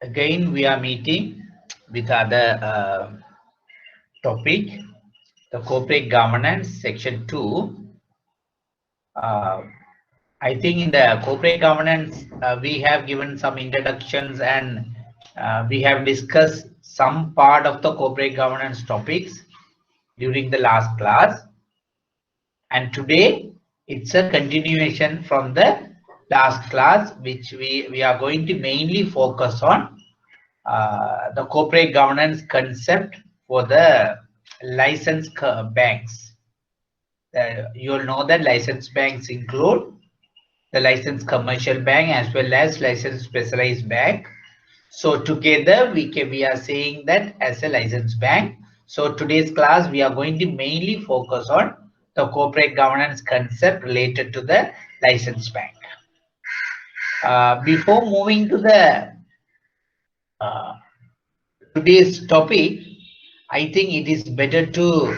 Again, we are meeting with other topic, the corporate governance, section 2. I think in the corporate governance, we have given some introductions and we have discussed some part of the corporate governance topics during the last class. And today, it's a continuation from the last class, which we are going to mainly focus on the corporate governance concept for the licensed banks. You'll know that licensed banks include the licensed commercial bank as well as licensed specialized bank. So together we are saying that as a licensed bank. So today's class we are going to mainly focus on the corporate governance concept related to the licensed bank. Before moving to the today's topic, I think it is better to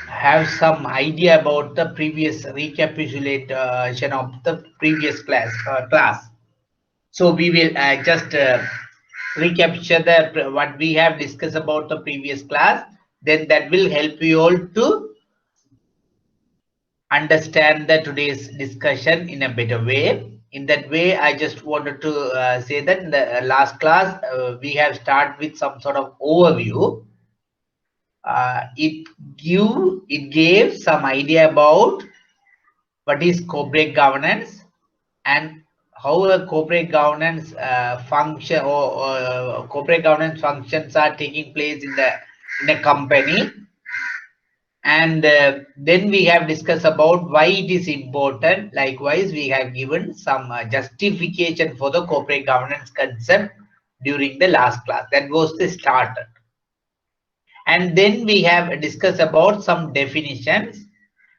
have some idea about the previous recapitulation of the previous class. So we will just recapture what we have discussed about the previous class. Then that will help you all to understand the today's discussion in a better way. In that way, I just wanted to say that in the last class we have started with some sort of overview. It gave some idea about what is corporate governance and how a corporate governance function or corporate governance functions are taking place in a company. And then we have discussed about why it is important. Likewise, we have given some justification for the corporate governance concept during the last class. That was the starter. And then we have discussed about some definitions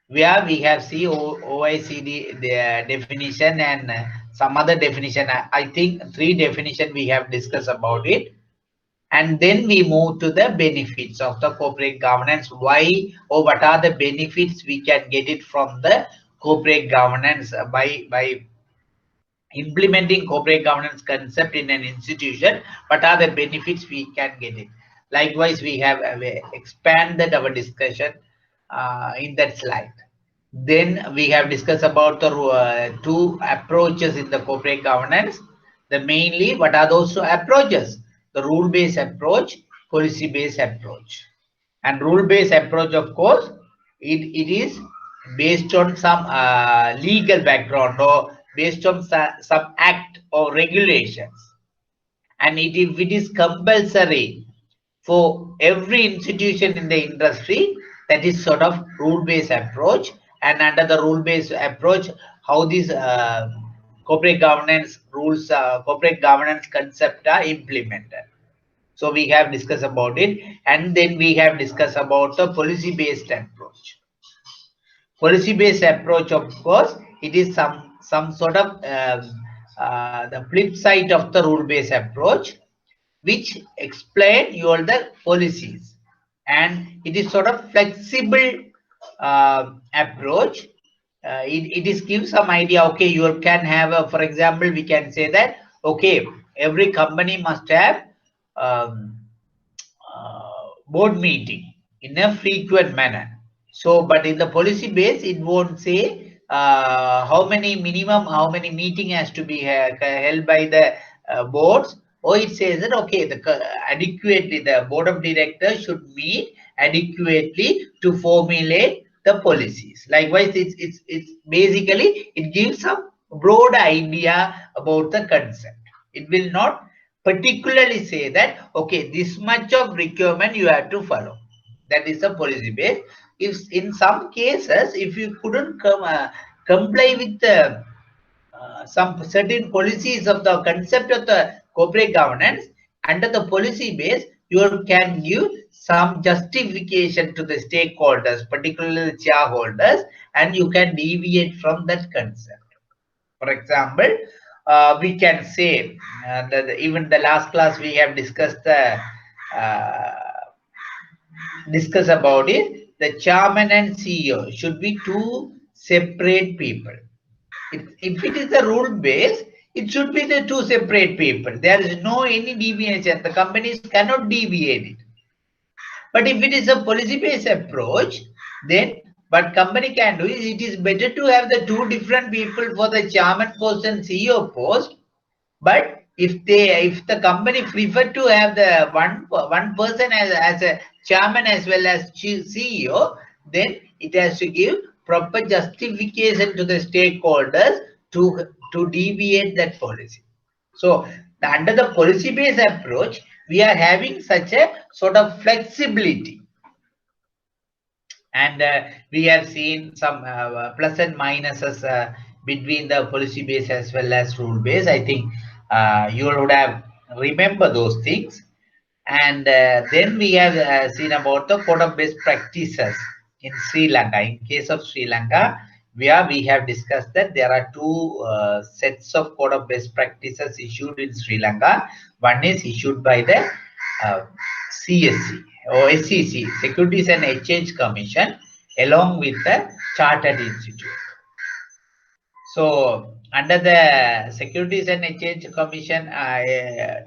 where we have seen OECD the definition and some other definition. I think 3 definition we have discussed about it. And then we move to the benefits of the corporate governance. Why or what are the benefits we can get it from the corporate governance by implementing corporate governance concept in an institution? What are the benefits we can get it? Likewise, we have expanded our discussion in that slide. Then we have discussed about the 2 approaches in the corporate governance. The mainly, what are those 2 approaches? The rule-based approach, policy-based approach. And rule-based approach, of course, it is based on some legal background or based on some act or regulations. And if it is compulsory for every institution in the industry, that is sort of rule-based approach. And under the rule-based approach, how these corporate governance rules, corporate governance concept are implemented. So we have discussed about it, and then we have discussed about the policy-based approach. Policy-based approach, of course, it is some sort of the flip side of the rule-based approach, which explain you all the policies, and it is sort of flexible approach. It is give some idea. Okay, you can have a, for example, we can say that okay, every company must have board meeting in a frequent manner. So, but in the policy base, it won't say how many meeting has to be held by the boards. Or it says that okay, the board of directors should meet adequately to formulate the policies. Likewise, it's basically it gives some broad idea about the concept. It will not particularly say that okay, this much of requirement you have to follow. That is the policy base. If in some cases, if you couldn't comply with the some certain policies of the concept of the corporate governance under the policy base, you can give some justification to the stakeholders, particularly shareholders, and you can deviate from that concept. For example, we can say that even the last class we have discussed about it. The chairman and CEO should be 2 separate people. If it is a rule base, It should be the two separate people. There is no any deviation. The companies cannot deviate it. But if it is a policy-based approach, then what company can do is it is better to have the two different people for the chairman post and CEO post. But if the company prefer to have the one person as a chairman as well as CEO, then it has to give proper justification to the stakeholders to deviate that policy. So under the policy-based approach, we are having such a sort of flexibility. And we have seen some plus and minuses between the policy base as well as rule base. I think you would have remember those things. And then we have seen about the code of best practices in Sri Lanka. In case of Sri Lanka, where we have discussed that there are two sets of code of best practices issued in Sri Lanka. One is issued by the CSC or SEC, Securities and Exchange Commission, along with the Chartered Institute. So under the Securities and Exchange Commission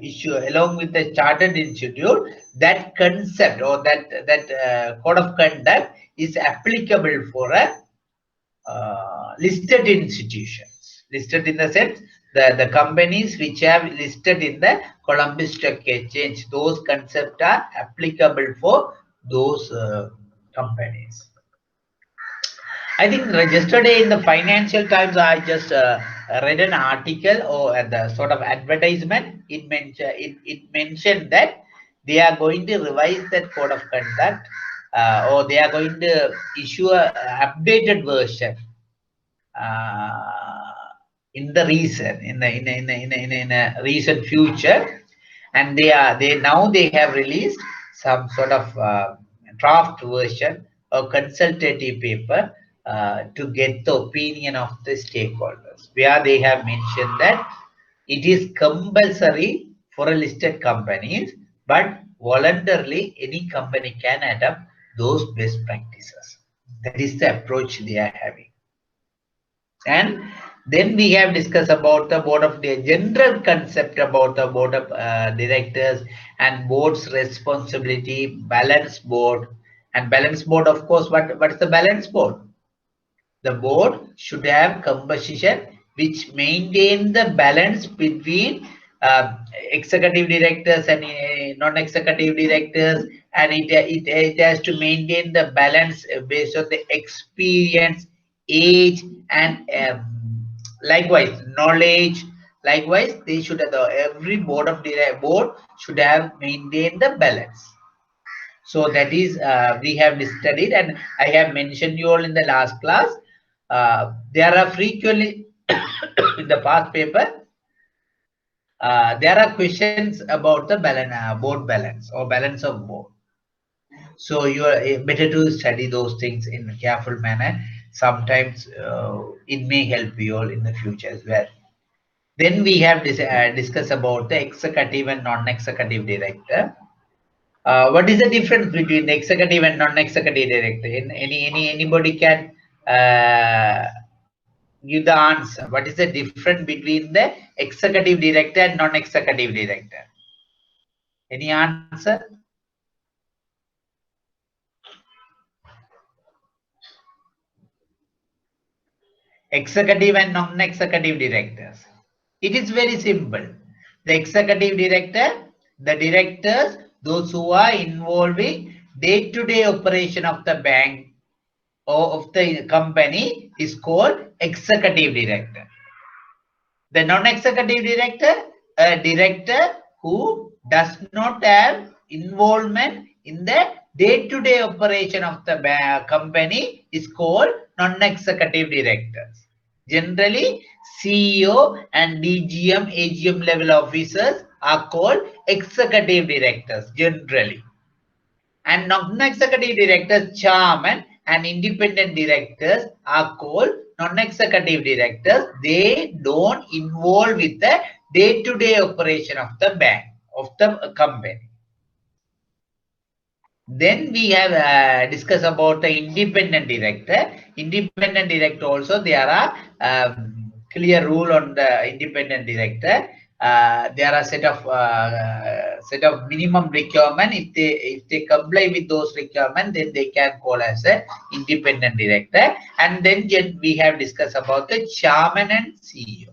issue, along with the Chartered Institute, that concept or that code of conduct is applicable for a listed institutions. Listed in the sense the companies which have listed in the Colombo Stock Exchange, those concepts are applicable for those companies. I think yesterday in the Financial Times, I just read an article or the sort of advertisement. It mentioned that they are going to revise that code of conduct, or they are going to issue a updated version in the recent future, and they have released some sort of draft version or consultative paper to get the opinion of the stakeholders, where they have mentioned that it is compulsory for a listed companies, but voluntarily any company can adopt those best practices. That is the approach they are having. And then we have discussed about the board of the general concept about the board of directors and board's responsibility, balance board. And balance board, of course, what is the balance board? The board should have composition which maintain the balance between executive directors and non-executive directors, and it has to maintain the balance based on the experience, age, and likewise knowledge. Likewise, they should have every board should have maintained the balance. So that is we have studied, and I have mentioned you all in the last class. There are frequently in the past paper there are questions about the board balance or balance of board. So you are better to study those things in a careful manner. Sometimes it may help you all in the future as well. Then we have discussed about the executive and non-executive director. What is the difference between the executive and non-executive director? Anybody can give the answer. What is the difference between the executive director and non-executive director? Any answer? Executive and non-executive directors. It is very simple. The executive director, the directors, those who are involving day-to-day operation of the bank or of the company is called executive director. The non-executive director, a director who does not have involvement in the day-to-day operation of the company is called non-executive directors. Generally, CEO and DGM, AGM level officers are called executive directors generally. And non-executive directors, chairman and independent directors are called non-executive directors. They don't involve with the day-to-day operation of the bank, of the company. Then we have discussed about the independent director. Independent director also there are clear rule on the independent director. There are set of minimum requirement. If they comply with those requirements, then they can call as a independent director. And then we have discussed about the chairman and CEO.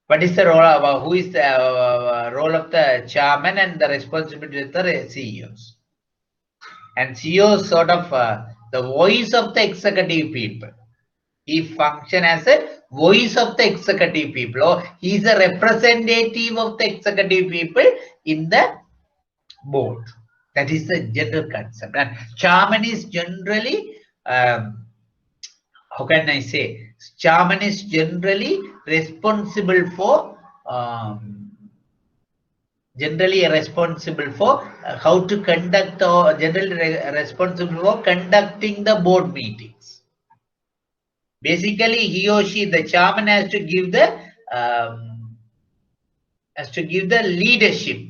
What is the role of who is the role of the chairman and the responsibility of the CEOs? And CEOs sort of the voice of the executive people. He functions as a voice of the executive people, or he is a representative of the executive people in the board. That is the general concept. And chairman is generally, how can I say, chairman is generally responsible for how to conduct, or generally responsible for conducting the board meetings. Basically, he or she, the chairman, has to give the leadership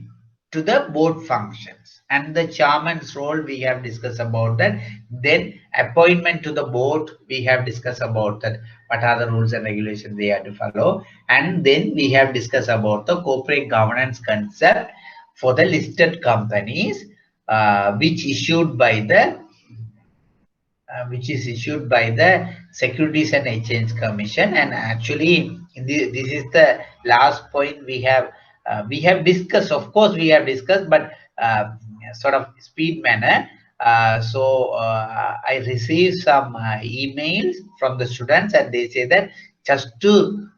to the board functions. And the chairman's role, we have discussed about that. Then appointment to the board, we have discussed about that. What are the rules and regulations they have to follow? And then we have discussed about the corporate governance concept for the listed companies, which is issued by the Securities and Exchange Commission. And actually, this is the last point we have discussed. Of course, we have discussed, but sort of speed manner. So I received some emails from the students, and they say that just to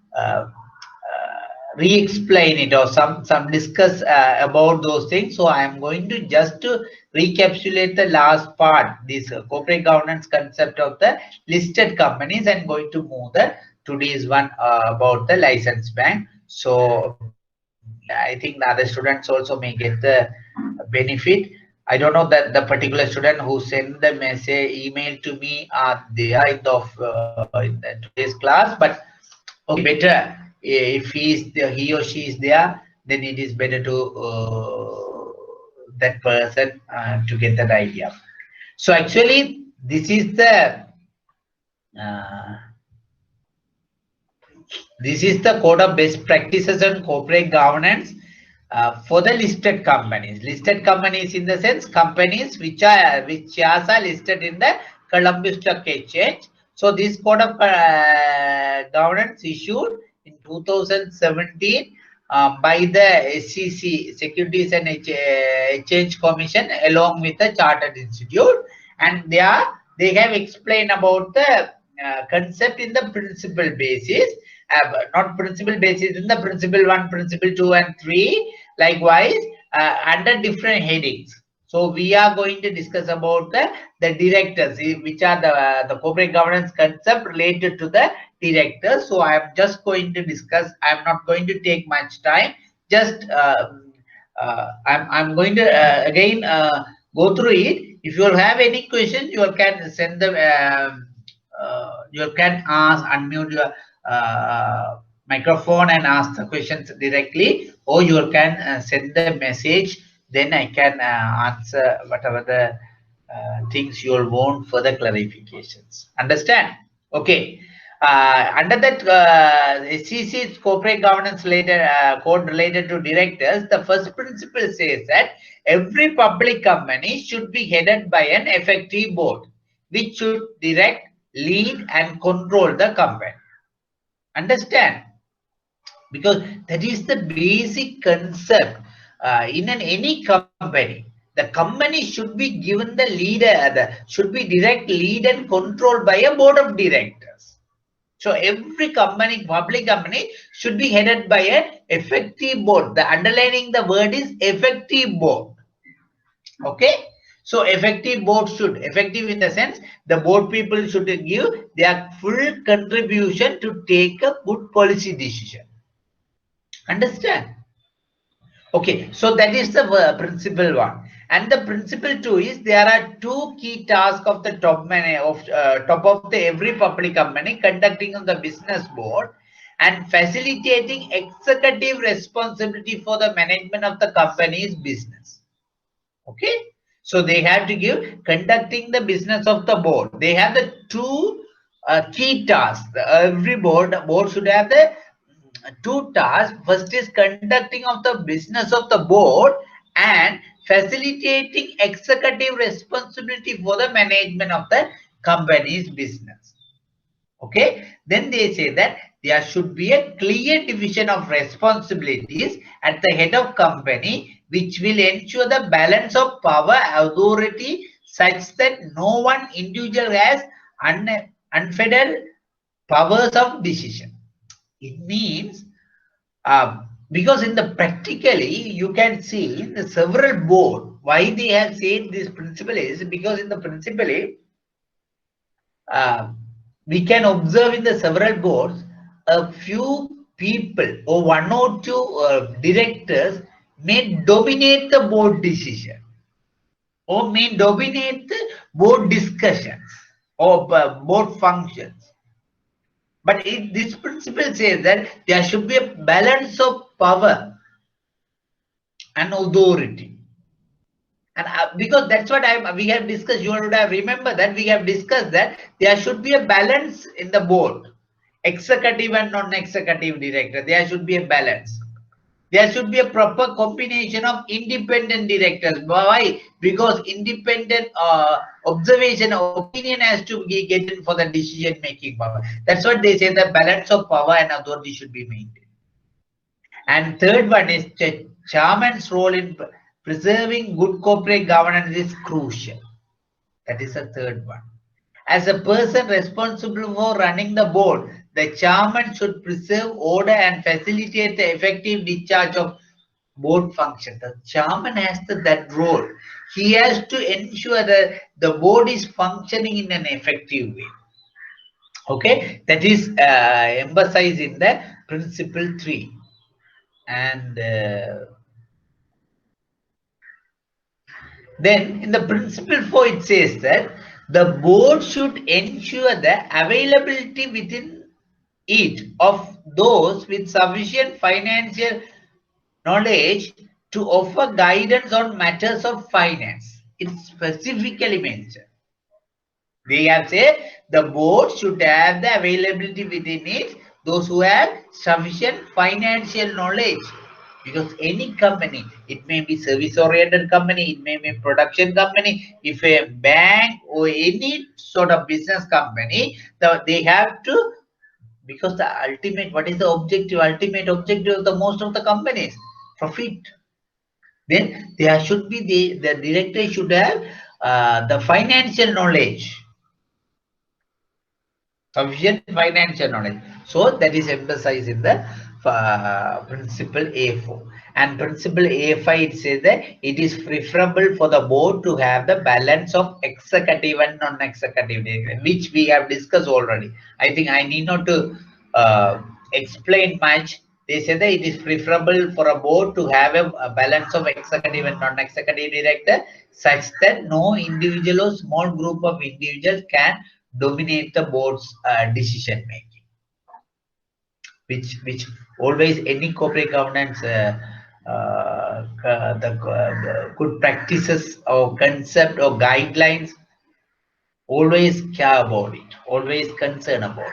re-explain it, or some discuss about those things. So I am going to just to recapitulate the last part, this corporate governance concept of the listed companies, and going to move the today's one about the license bank. So I think the other students also may get the benefit. I don't know that the particular student who sent the message email to me they are in today's class, but okay, better if he or she is there, then it is better to that person to get that idea. So actually, this is the code of best practices on corporate governance for the listed companies. Listed companies in the sense companies which shares are listed in the Colombo Stock Exchange. So this code of governance issued in 2017 by the SEC, Securities and Exchange Commission, along with the Chartered Institute, and they have explained about the concept in the principle basis, not principle basis, in the principle 1, principle 2 and 3, likewise under different headings. So we are going to discuss about the directors, which are the corporate governance concept related to the directors. So I am just going to discuss. I am not going to take much time. Just I'm going to again go through it. If you have any questions, you can send them. You can unmute your microphone and ask the questions directly, or you can send the message. Then I can answer whatever the things you will want for the clarifications. Understand? Okay. Under that SEC's corporate governance code related to directors, the first principle says that every public company should be headed by an effective board, which should direct, lead, and control the company. Understand? Because that is the basic concept. In any company, the company should be given the leader, should be direct, lead, and controlled by a board of directors. So every company, public company, should be headed by an effective board. The underlining the word is effective board. Okay. So effective board effective in the sense the board people should give their full contribution to take a good policy decision. Understand? Okay, so that is the principle 1. And the principle 2 is there are 2 key tasks of the top of the every public company: conducting on the business board and facilitating executive responsibility for the management of the company's business. Okay, so they have to give conducting the business of the board. They have the 2 key tasks. Every board should have the two tasks. First is conducting of the business of the board and facilitating executive responsibility for the management of the company's business. Okay, then they say that there should be a clear division of responsibilities at the head of company, which will ensure the balance of power authority such that no one individual has unfettered powers of decision. It means because in the practically you can see in the several board why they have said this principle is because in the principally we can observe in the several boards a few people or one or two directors may dominate the board decision or may dominate the board discussions or board functions. But this principle says that there should be a balance of power and authority. And because that's what we have discussed, you would have remember that we have discussed that there should be a balance in the board, executive and non-executive director. There should be a balance. There should be a proper combination of independent directors. Why? Because independent observation, opinion has to be given for the decision-making power. That's what they say, the balance of power and authority should be maintained. And third one is the chairman's role in preserving good corporate governance is crucial. That is the third one. As a person responsible for running the board, the chairman should preserve order and facilitate the effective discharge of board function. The chairman has that role. He has to ensure that the board is functioning in an effective way. Okay, that is emphasized in the principle 3. And then in the principle 4 it says that the board should ensure the availability within it of those with sufficient financial knowledge to offer guidance on matters of finance. It specifically mentioned. They have said the board should have the availability within it those who have sufficient financial knowledge. Because any company, it may be service-oriented company, it may be production company, if a bank or any sort of business company, they have to, because the ultimate, what is the objective? Ultimate objective of the most of the companies, profit. Then there should be the director should have the financial knowledge, sufficient financial knowledge. So that is emphasized in the principle A4. And principle A5 it says that it is preferable for the board to have the balance of executive and non-executive director, which we have discussed already. I think I need not to explain much. They say that it is preferable for a board to have a balance of executive and non-executive director such that no individual or small group of individuals can dominate the board's decision making. Which always any corporate governance the good practices or concept or guidelines always care about it, always concern about it.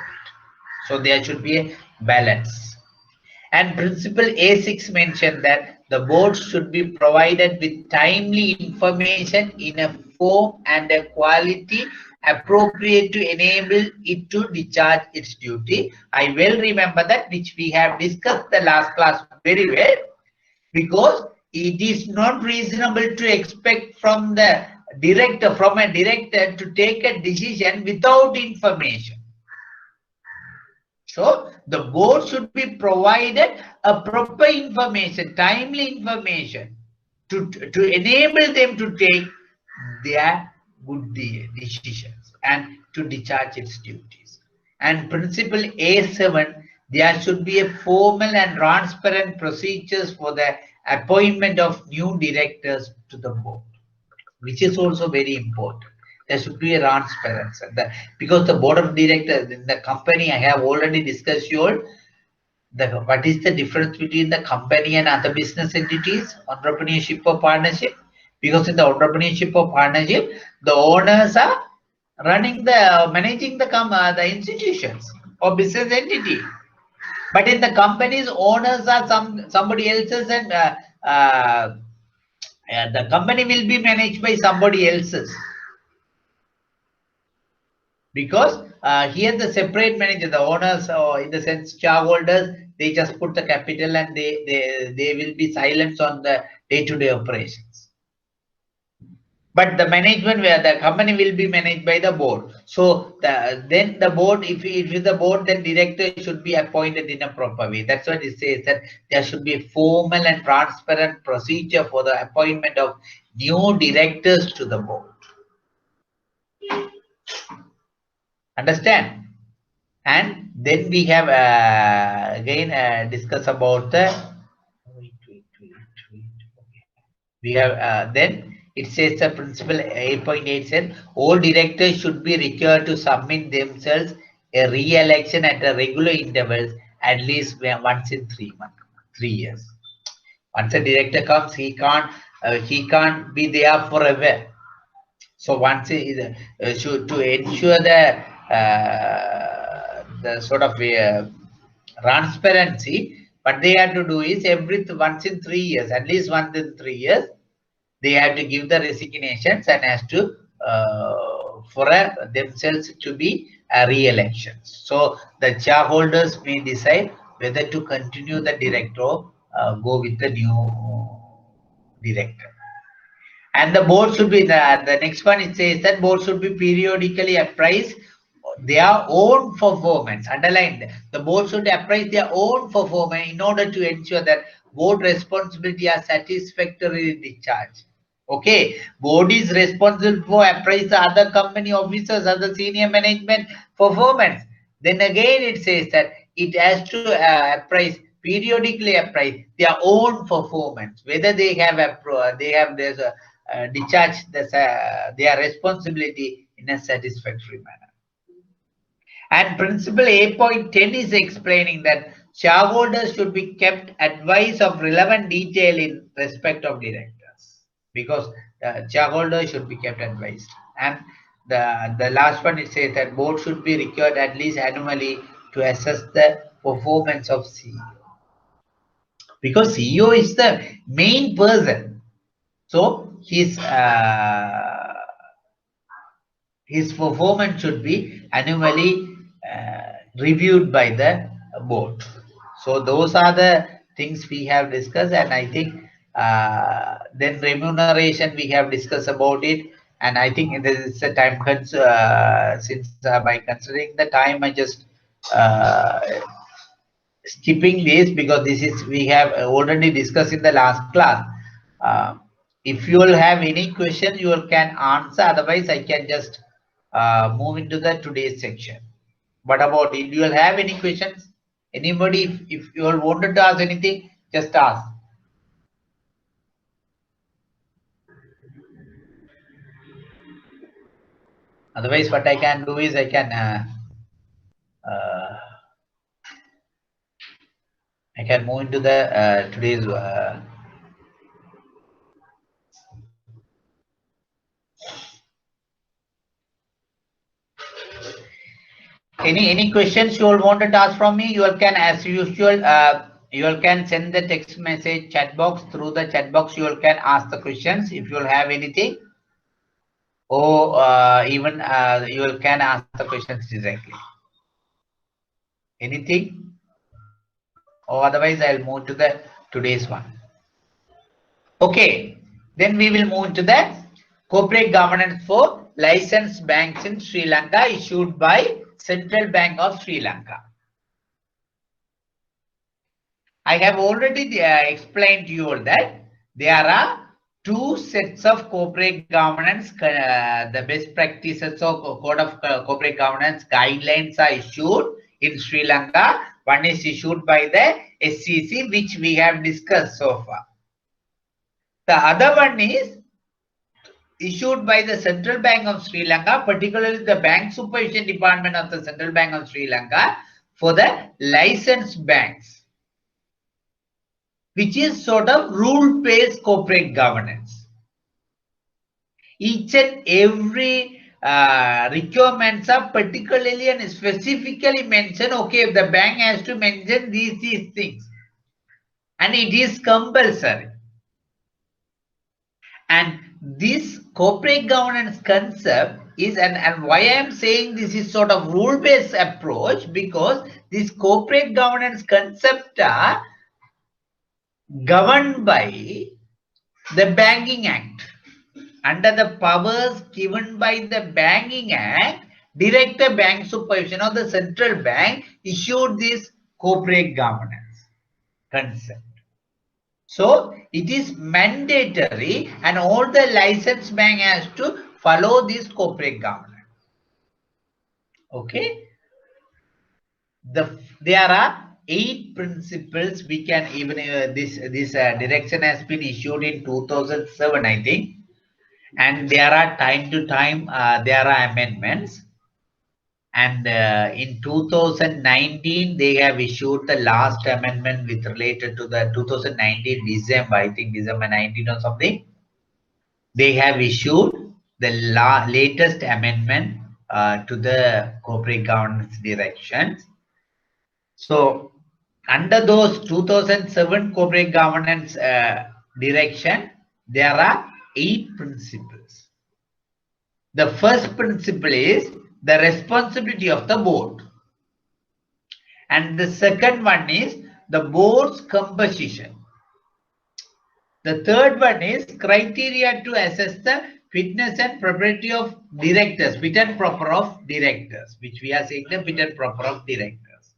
So there should be a balance. And principle A6 mentioned that the board should be provided with timely information in a form and a quality appropriate to enable it to discharge its duty. I well remember that, which we have discussed the last class very well, because it is not reasonable to expect from the director, to take a decision without information. So the board should be provided a proper information, timely information to enable them to take their good decisions and to discharge its duties. And principle A7, there should be a formal and transparent procedures for the appointment of new directors to the board, which is also very important. There should be a transparency. Because the board of directors in the company, I have already discussed you all, what is the difference between the company and other business entities, entrepreneurship or partnership. Because in the entrepreneurship or partnership, the owners are running managing the institutions or business entity. But in the company's owners are somebody else's, and the company will be managed by somebody else's, because here the separate manager, the owners, or in the sense shareholders, they just put the capital and they will be silent on the day-to-day operations. But the management, where the company will be managed by the board. So then the board, if the board, then director should be appointed in a proper way. That's what it says, that there should be a formal and transparent procedure for the appointment of new directors to the board. Understand? And then we have again discuss about the we have then it says the principle 8.8 said all directors should be required to submit themselves a re-election at a regular intervals, at least once in 3 months, 3 years. Once a director comes, he can't be there forever. So once to ensure the sort of transparency, what they have to do is once in 3 years, at least once in 3 years, they have to give the resignations and has to for themselves to be re-elections. So the shareholders may decide whether to continue the director or go with the new director. And the board should be the next one. It says that board should be periodically appraised their own performance. Underline, the board should appraise their own performance in order to ensure that board responsibility are satisfactorily discharged. Okay, board is responsible for appraise the other company officers, other senior management performance. Then again, it says that it has to appraise, periodically appraise their own performance, whether they have discharged their responsibility in a satisfactory manner. And principle 8.10 is explaining that shareholders should be kept advised of relevant detail in respect of directors, because shareholders should be kept advised. And the last one, it says that board should be required at least annually to assess the performance of CEO, because CEO is the main person. So his performance should be annually reviewed by the board. So those are the things we have discussed, and I think then remuneration we have discussed about it, and I think this is a time since by considering the time, I just skipping this, because this is we have already discussed in the last class. If you will have any question, you all can answer. Otherwise, I can just move into the today's section. What about it? Do you all have any questions? Anybody, if you all wanted to ask anything, just ask. Otherwise, what I can do is I can move into the today's. Any questions you all wanted to ask from me? You all can, as usual, you all can send the text message chat box. Through the chat box, you all can ask the questions if you all have anything, or even you all can ask the questions directly. Anything? Or otherwise, I'll move to the today's one. Okay, then we will move to the corporate governance for licensed banks in Sri Lanka issued by Central Bank of Sri Lanka. I have already explained to you all that there are two sets of corporate governance, the best practices of code of corporate governance guidelines are issued in Sri Lanka. One is issued by the SEC, which we have discussed so far. The other one is issued by the Central Bank of Sri Lanka, particularly the Bank Supervision Department of the Central Bank of Sri Lanka, for the licensed banks, which is sort of rule-based corporate governance. Each and every requirements are particularly and specifically mentioned. Okay, the bank has to mention these things, and it is compulsory. And this corporate governance concept is, and why I am saying this is sort of rule-based approach, because this corporate governance concept are governed by the Banking Act. Under the powers given by the Banking Act, Director Bank Supervision of the Central Bank issued this corporate governance concept. So it is mandatory, and all the licensed bank has to follow this corporate governance. Okay. There are 8 principles. We can even this direction has been issued in 2007, I think, and there are time to time there are amendments. And in 2019, they have issued the last amendment with related to the 2019 December, I think December 19 or something. They have issued the latest amendment to the corporate governance directions. So under those 2007 corporate governance direction, there are 8 principles. The first principle is the responsibility of the board. And the second one is the board's composition. The third one is criteria to assess the fitness and propriety of directors, fit and proper of directors, which we are saying the fit and proper of directors.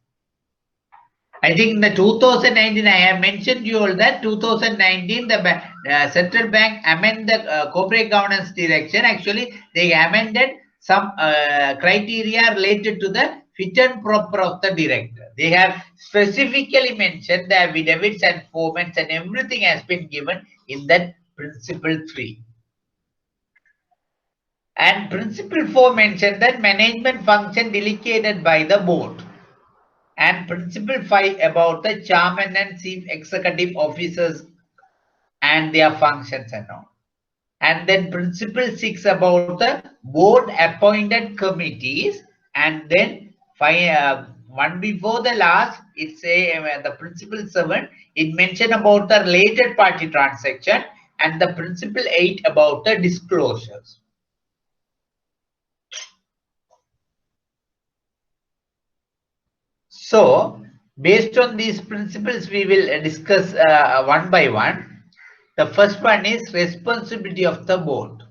I think in the 2019, I have mentioned you all that 2019, the central bank amended the corporate governance direction. Actually, they amended some criteria related to the fit and proper of the director. They have specifically mentioned the affidavits and formats, and everything has been given in that principle 3. And principle 4 mentioned that management function delegated by the board. And principle 5 about the chairman and chief executive officers and their functions and all. And then principle 6 about the board appointed committees. And then one before the last, it's the principle 7, it mentioned about the related party transaction, and the principle 8 about the disclosures. So, based on these principles, we will discuss one by one. The first one is responsibility of the board.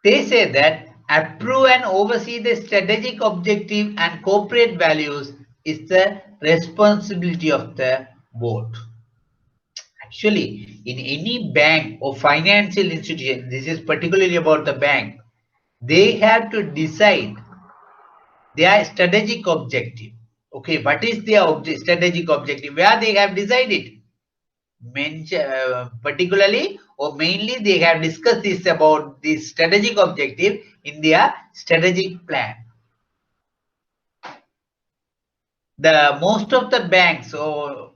They say that approve and oversee the strategic objective and corporate values is the responsibility of the board. Actually, in any bank or financial institution, this is particularly about the bank, they have to decide their strategic objective. Okay, what is their strategic objective? Where they have decided? Particularly or mainly they have discussed this about the strategic objective in their strategic plan. The most of the banks, or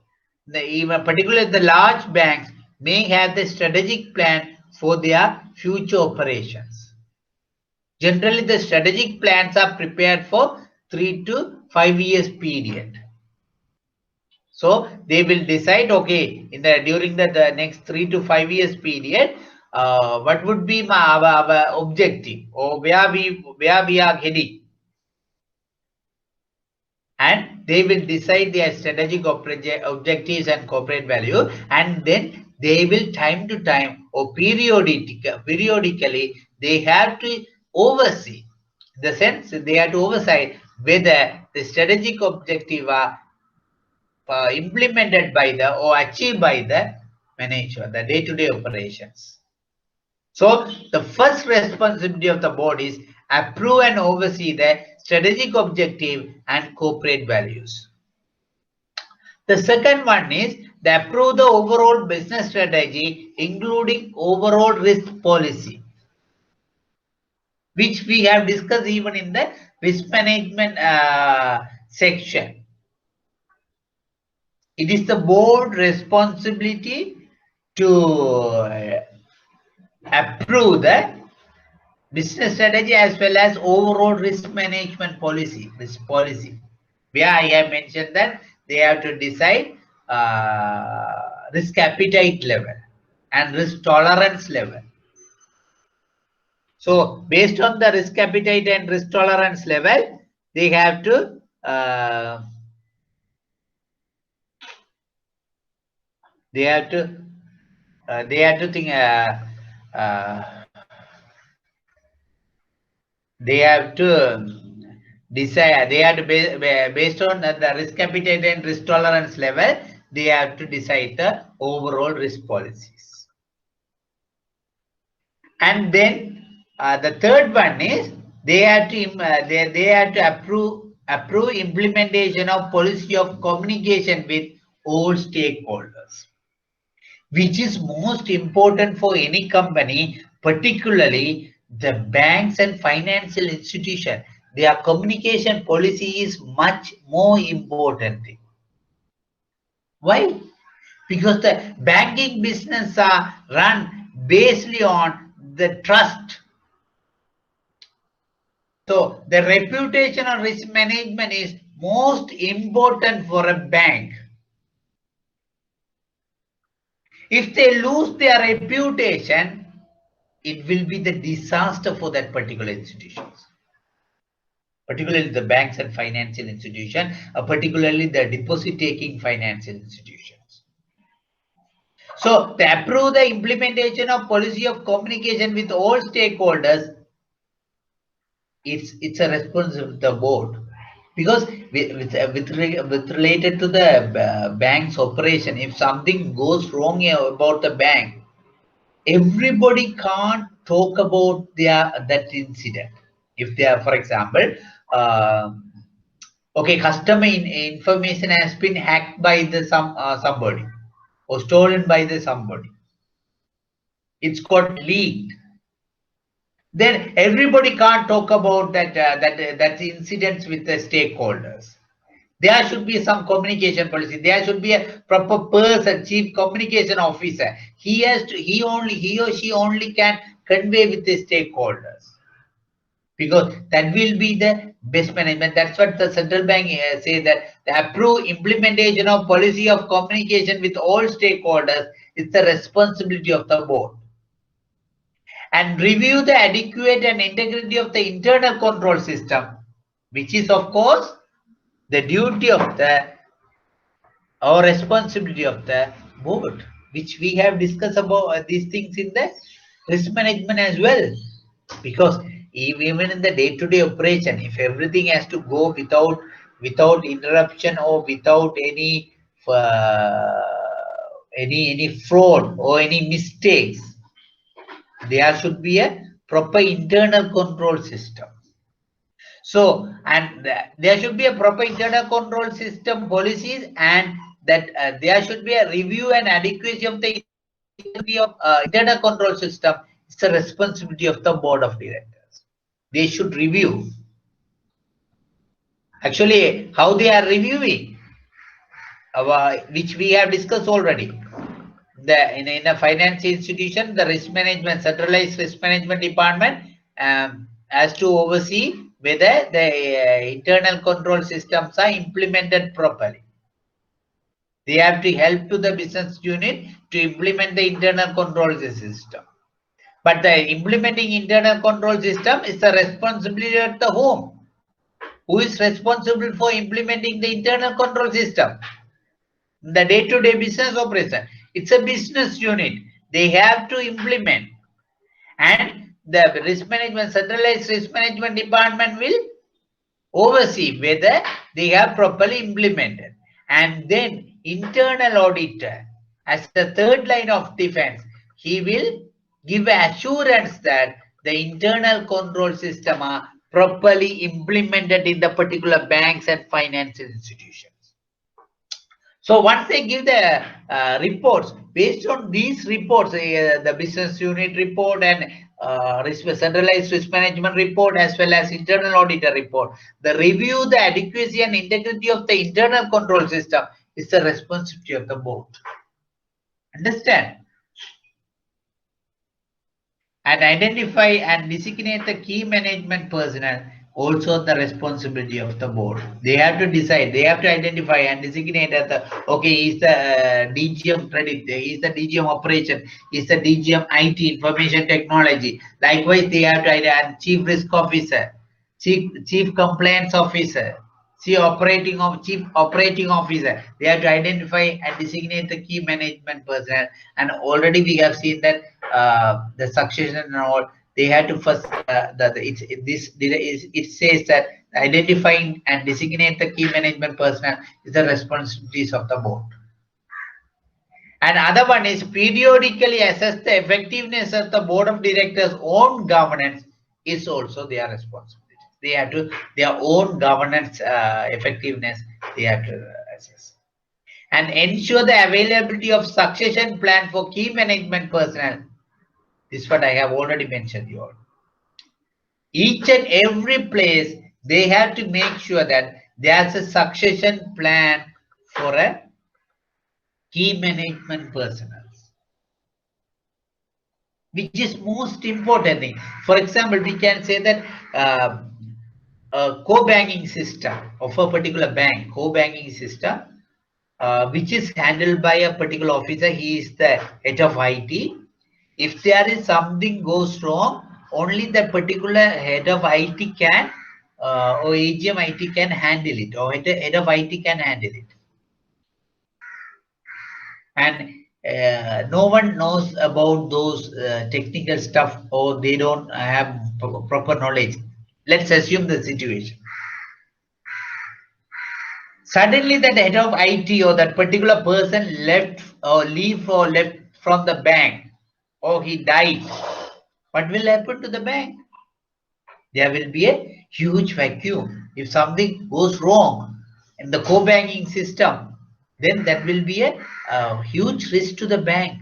even particularly the large banks, may have the strategic plan for their future operations. Generally, the strategic plans are prepared for 3 to 5 years period. So they will decide, okay, in the during the next 3 to 5 years period, what would be our objective, or where we are heading, and they will decide their strategic objectives and corporate value, and then they will time to time or periodically they have to oversee. In the sense they have to oversight whether the strategic objective are implemented by the or achieved by the manager, the day-to-day operations. So the first responsibility of the board is approve and oversee the strategic objective and corporate values. The second one is they approve the overall business strategy, including overall risk policy, which we have discussed even in the risk management section. It is the board responsibility to approve the business strategy as well as overall risk management policy. Where I have mentioned that they have to decide risk appetite level and risk tolerance level. So based on the risk appetite and risk tolerance level, they have to think they have to decide, they have to based on the risk appetite and risk tolerance level, they have to decide the overall risk policies. And then the third one is they have to they have to approve implementation of policy of communication with all stakeholders, which is most important for any company, particularly the banks and financial institution. Their communication policy is much more important thing. Why? Because the banking business are run based on the trust. So the reputation or risk management is most important for a bank. If they lose their reputation, it will be the disaster for that particular institutions, particularly the banks and financial institutions, particularly the deposit-taking financial institutions. So they approve the implementation of policy of communication with all stakeholders. It's a responsibility of the board, because with related to the bank's operation, if something goes wrong about the bank, everybody can't talk about that incident. If they are, for example, okay, customer information has been hacked by the somebody or stolen by the somebody, it's got leaked, then everybody can't talk about that incidents with the stakeholders. There should be some communication policy. There should be a proper person, chief communication officer. He or she only can convey with the stakeholders, because that will be the best management. That's what the central bank say, that the approved implementation of policy of communication with all stakeholders is the responsibility of the board. And review the adequate and integrity of the internal control system, which is of course the duty of the or responsibility of the board, which we have discussed about these things in the risk management as well. Because even in the day-to-day operation, if everything has to go without interruption or without any fraud or any mistakes, there should be a proper internal control system. So, and there should be a proper internal control system policies, and that there should be a review and adequacy of the internal control system. It's the responsibility of the board of directors. They should review. Actually, how they are reviewing, which we have discussed already. In a financial institution, the risk management, centralized risk management department has to oversee whether the internal control systems are implemented properly. They have to help to the business unit to implement the internal control system. But the implementing internal control system is the responsibility of the home. Who is responsible for implementing the internal control system? The day-to-day business operation. It's a business unit. They have to implement. And the risk management, centralized risk management department will oversee whether they have properly implemented. And then internal auditor, as the third line of defense, he will give assurance that the internal control system are properly implemented in the particular banks and financial institutions. So once they give the reports, based on these reports, the business unit report and centralized risk management report as well as internal auditor report, the review the adequacy and integrity of the internal control system is the responsibility of the board. Understand? and identify and designate the key management personnel, also the responsibility of the board. They have to decide, they have to identify and designate at the, okay, he's the DGM credit, he's the DGM operation, he's the DGM IT, information technology. Likewise, they have to identify chief risk officer, chief compliance officer, chief operating officer. They have to identify and designate the key management personnel. And already we have seen that the succession and all, they had to first it says that identifying and designate the key management personnel is the responsibilities of the board. And other one is periodically assess the effectiveness of the board of directors' own governance is also their responsibility. They have to their own governance effectiveness they have to assess. And ensure the availability of succession plan for key management personnel. This is what I have already mentioned you all. Each and every place they have to make sure that there's a succession plan for a key management personnel, which is most important thing. For example, we can say that a co-banking system of a particular bank, co-banking system, which is handled by a particular officer. He is the head of IT. If there is something goes wrong, only that particular head of IT can or AGM IT can handle it, or head of IT can handle it. And no one knows about those technical stuff, or they don't have proper knowledge. Let's assume the situation. Suddenly that head of IT or that particular person left from the bank, or he died. What will happen to the bank? There will be a huge vacuum. If something goes wrong in the co-banking system, then that will be a huge risk to the bank.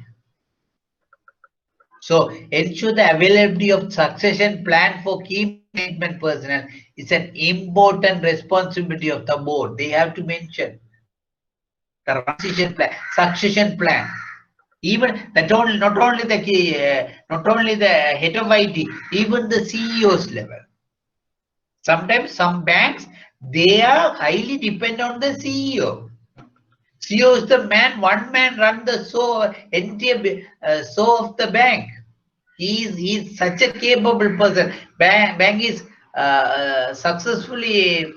So ensure the availability of succession plan for key management personnel is an important responsibility of the board. They have to mention the succession plan. Even that not only the head of IT, even the CEO's level. Sometimes some banks, they are highly dependent on the CEO. CEO is the man, one man run the entire of the bank. He is such a capable person. Bank is successfully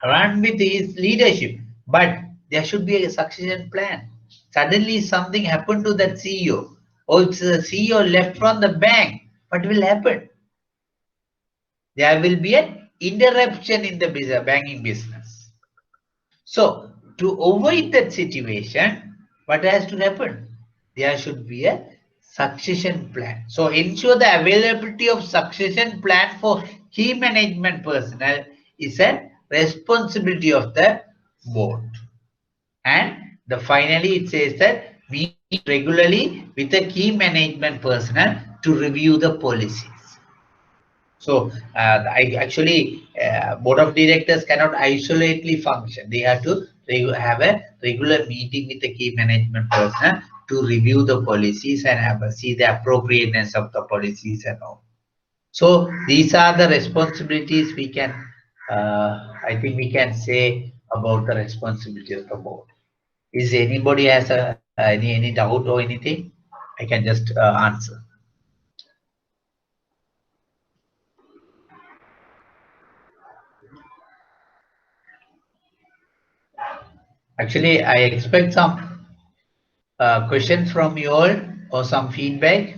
run with his leadership, but there should be a succession plan. Suddenly something happened to that CEO, or it's the CEO left from the bank. What will happen? There will be an interruption in the banking business. So to avoid that situation, what has to happen? There should be a succession plan. So ensure the availability of succession plan for key management personnel is a responsibility of the board. And finally it says that we meet regularly with the key management personnel to review the policies. So board of directors cannot isolately function. They have to have a regular meeting with the key management personnel to review the policies and see the appropriateness of the policies and all. So these are the responsibilities we can, I think we can say about the responsibility of the board. Is anybody has any doubt or anything? I can just answer. Actually, I expect some questions from you all or some feedback.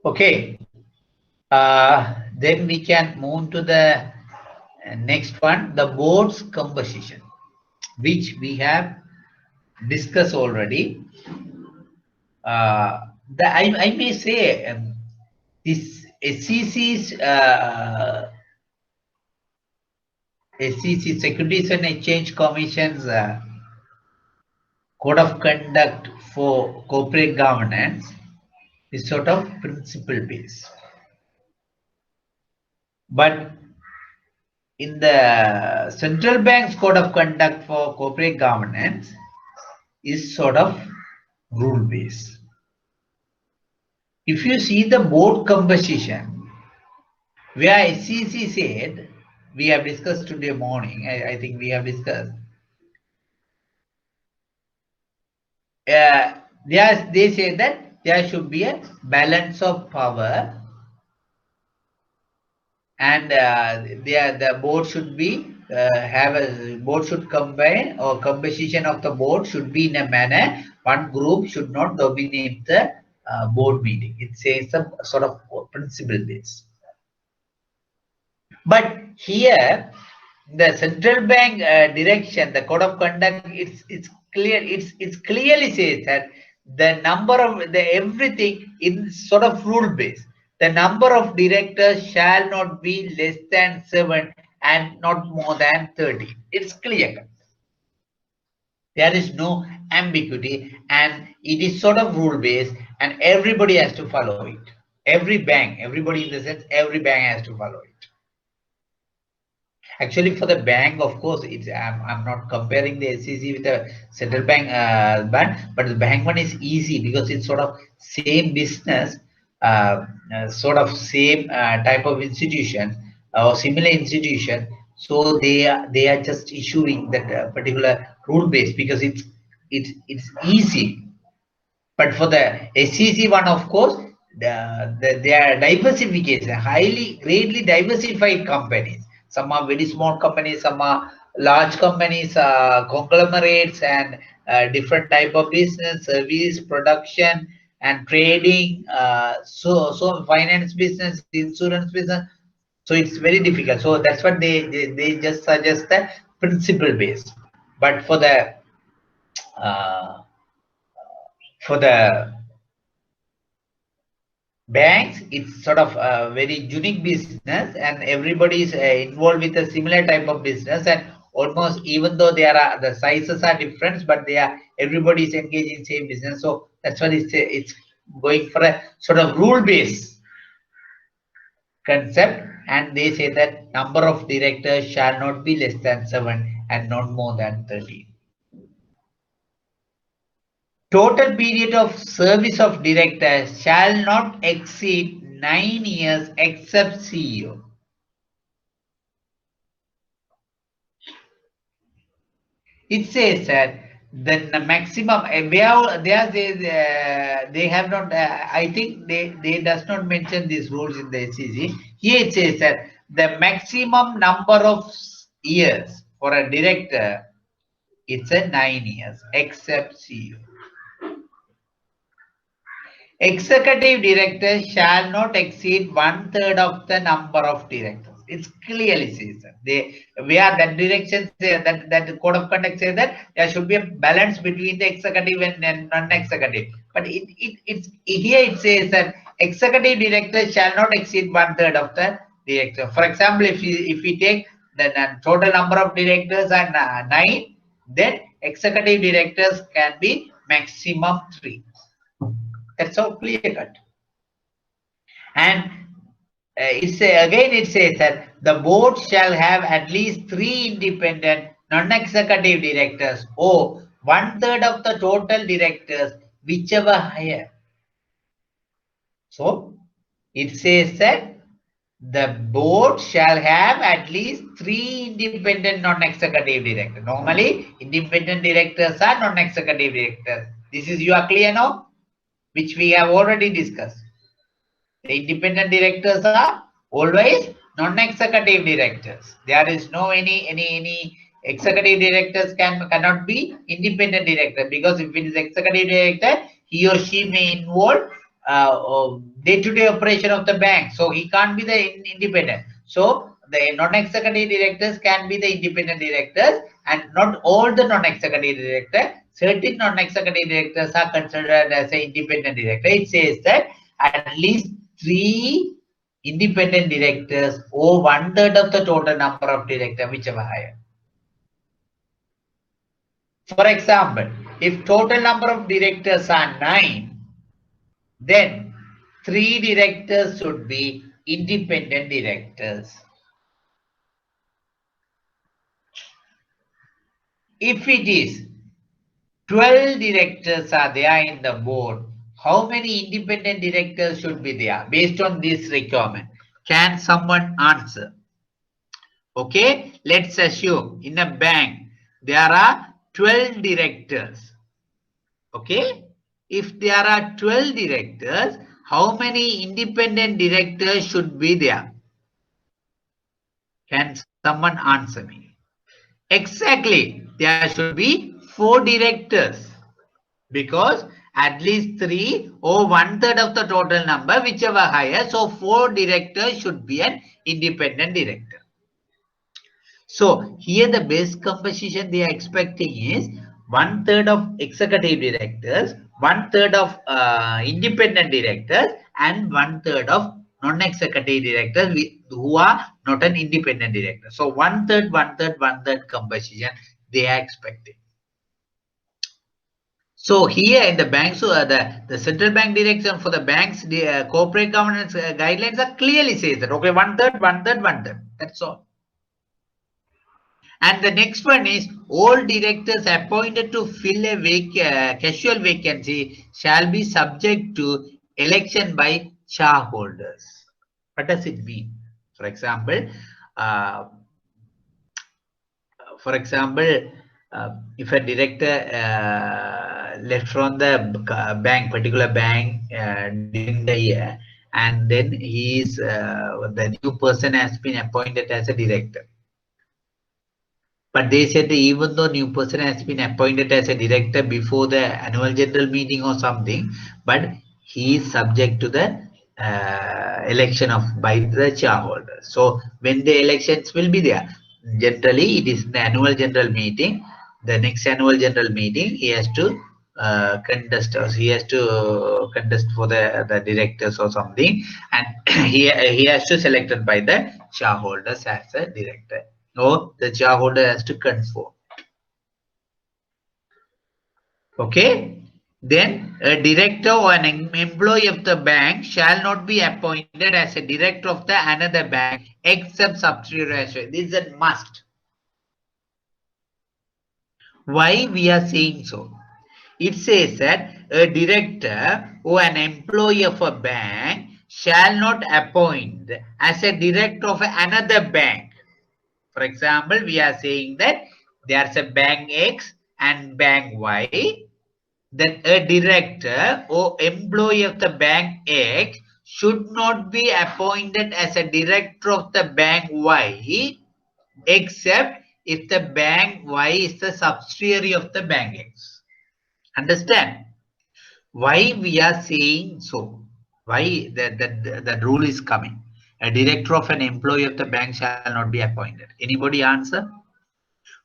Okay. Then we can move to the next one, the board's composition, which we have discussed already. I may say this SEC's SEC, Securities and Exchange Commission's code of conduct for corporate governance is sort of principle based. But in the central bank's code of conduct for corporate governance is sort of rule based. If you see the board composition, where SEC said, we have discussed today morning, I think we have discussed, they say that there should be a balance of power, and the board should be have a board should combine, or composition of the board should be in a manner one group should not dominate the board meeting. It says some sort of principle base. But here, the central bank direction, the code of conduct, it's clear. It's clearly says that the number of the everything in sort of rule base. The number of directors shall not be less than 7 and not more than 30. It's clear. There is no ambiguity, and it is sort of rule based, and everybody has to follow it. Every bank, everybody in the sense, every bank has to follow it. Actually, for the bank, of course, it's I'm not comparing the SEC with the central bank but the bank one is easy because it's sort of same business, sort of same type of institution or similar institution. So they are just issuing that particular rule base because it's easy. But for the SEC one, of course, they are diversification, greatly diversified companies. Some are very small companies, some are large companies, conglomerates, and different type of business, service, production, and trading. So finance business, insurance business. So it's very difficult. So that's what they just suggest the principle base. But for the banks, it's sort of a very unique business, and everybody is involved with a similar type of business, and almost even though the sizes are different, but everybody is engaged in same business. So that's why it's going for a sort of rule based concept, and they say that number of directors shall not be less than 7 and not more than 30. Total period of service of directors shall not exceed 9 years except CEO. It says that the maximum they have not. I think they does not mention these rules in the SEC. Here it says that the maximum number of years for a director, it's a 9 years except CEO. Executive directors shall not exceed 1/3 of the number of directors. It's clearly says that that direction say that the code of conduct says that there should be a balance between the executive and non-executive. But it's here it says that executive directors shall not exceed 1/3 of the director. For example, if we take the total number of directors are 9, then executive directors can be maximum 3. That's how clear cut. And it says that the board shall have at least 3 independent non-executive directors or 1/3 of the total directors, whichever higher. So it says that the board shall have at least 3 independent non-executive directors. Normally, independent directors are non-executive directors. This is you are clear now, which we have already discussed. The independent directors are always non-executive directors. There is no any executive directors cannot be independent director, because if it is executive director, he or she may involve day-to-day operation of the bank, so he can't be the independent. So the non-executive directors can be the independent directors, and not all the non-executive directors. Certain non-executive directors are considered as an independent director. It says that at least 3 independent directors or 1/3 of the total number of directors, whichever higher. For example, if total number of directors are 9, then 3 directors should be independent directors. If it is 12 directors are there in the board, how many independent directors should be there based on this requirement? Can someone answer? Okay, let's assume in a bank there are 12 directors. Okay, if there are 12 directors, how many independent directors should be there? Can someone answer me? Exactly, there should be 4 directors because at least 3 or 1/3 of the total number, whichever higher. So 4 directors should be an independent director. So here the base composition they are expecting is 1/3 of executive directors, 1/3 of independent directors, and 1/3 of non-executive directors who are not an independent director. So 1/3, 1/3, 1/3 composition they are expecting. So here in the banks, the central bank direction for the banks, the corporate governance guidelines are clearly says that okay, 1/3, 1/3, 1/3. That's all. And the next one is all directors appointed to fill a casual vacancy shall be subject to election by shareholders. What does it mean? For example, uh, if a director left from the particular bank during the year, and then the new person has been appointed as a director. But they said even though new person has been appointed as a director before the annual general meeting or something, but he is subject to the election by the shareholders. So when the elections will be there, generally it is the annual general meeting. The next annual general meeting, he has to contest, or he has to contest for the directors or something, and he has to selected by the shareholders as a director. No, the shareholder has to conform. Okay. Then a director or an employee of the bank shall not be appointed as a director of the another bank except subsidiary. This is a must. Why we are saying so? It says that a director or an employee of a bank shall not appoint as a director of another bank. For example, we are saying that there's a bank X and bank Y. Then a director or employee of the bank X should not be appointed as a director of the bank Y except if the bank Y is the subsidiary of the bank X. Understand? Why we are saying so? Why that rule is coming? A director of an employee of the bank shall not be appointed. Anybody answer?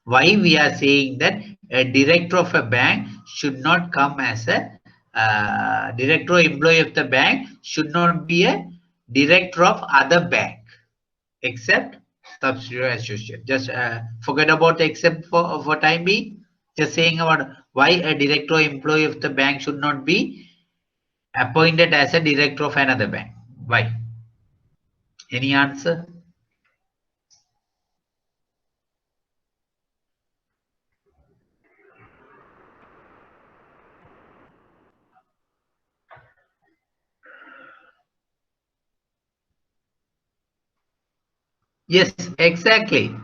Why we are saying that a director of a bank should not come as a director or employee of the bank should not be a director of other bank except subsidiary associate. Just forget about the except for time being. Just saying about why a director or employee of the bank should not be appointed as a director of another bank. Why? Any answer? Yes, exactly.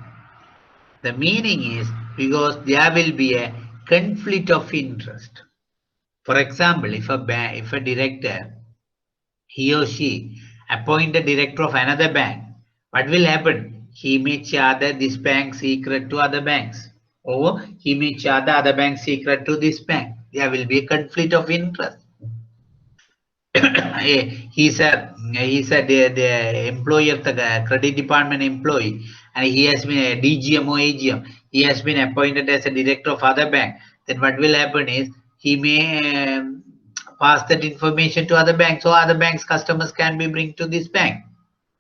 The meaning is because there will be a conflict of interest. For example, if a director, he or she appoint a director of another bank, what will happen? He may share this bank secret to other banks, or he may share the other bank secret to this bank. There will be a conflict of interest. he's a the employee of the credit department employee, and he has been a DGM or AGM. He has been appointed as a director of other bank. Then what will happen is he may pass that information to other banks, so other banks customers can be bring to this bank.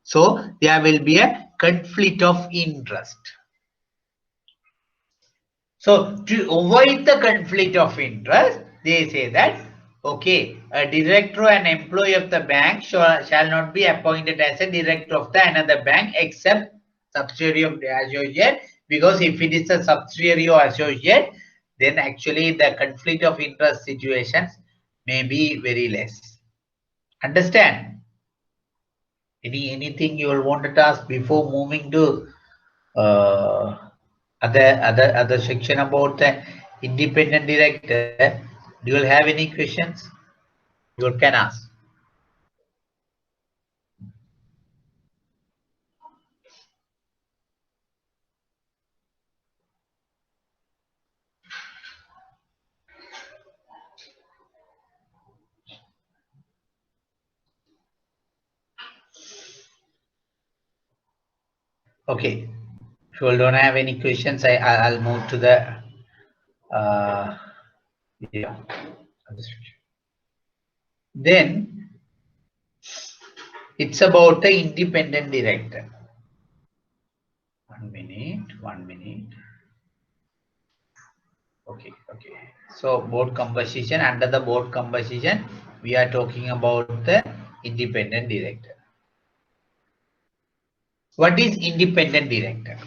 So there will be a conflict of interest. So to avoid the conflict of interest, they say that okay, a director and employee of the bank shall not be appointed as a director of the another bank except subsidiary of the associate, because if it is a subsidiary or associate, then actually the conflict of interest situations maybe very less. Understand? Anything you will want to ask before moving to other section about the independent director? Do you have any questions? You can ask. Okay. If you don't have any questions, I'll move to the yeah. Then it's about the independent director. 1 minute, 1 minute. Okay. So board composition, under the board composition, we are talking about the independent director. What is independent director?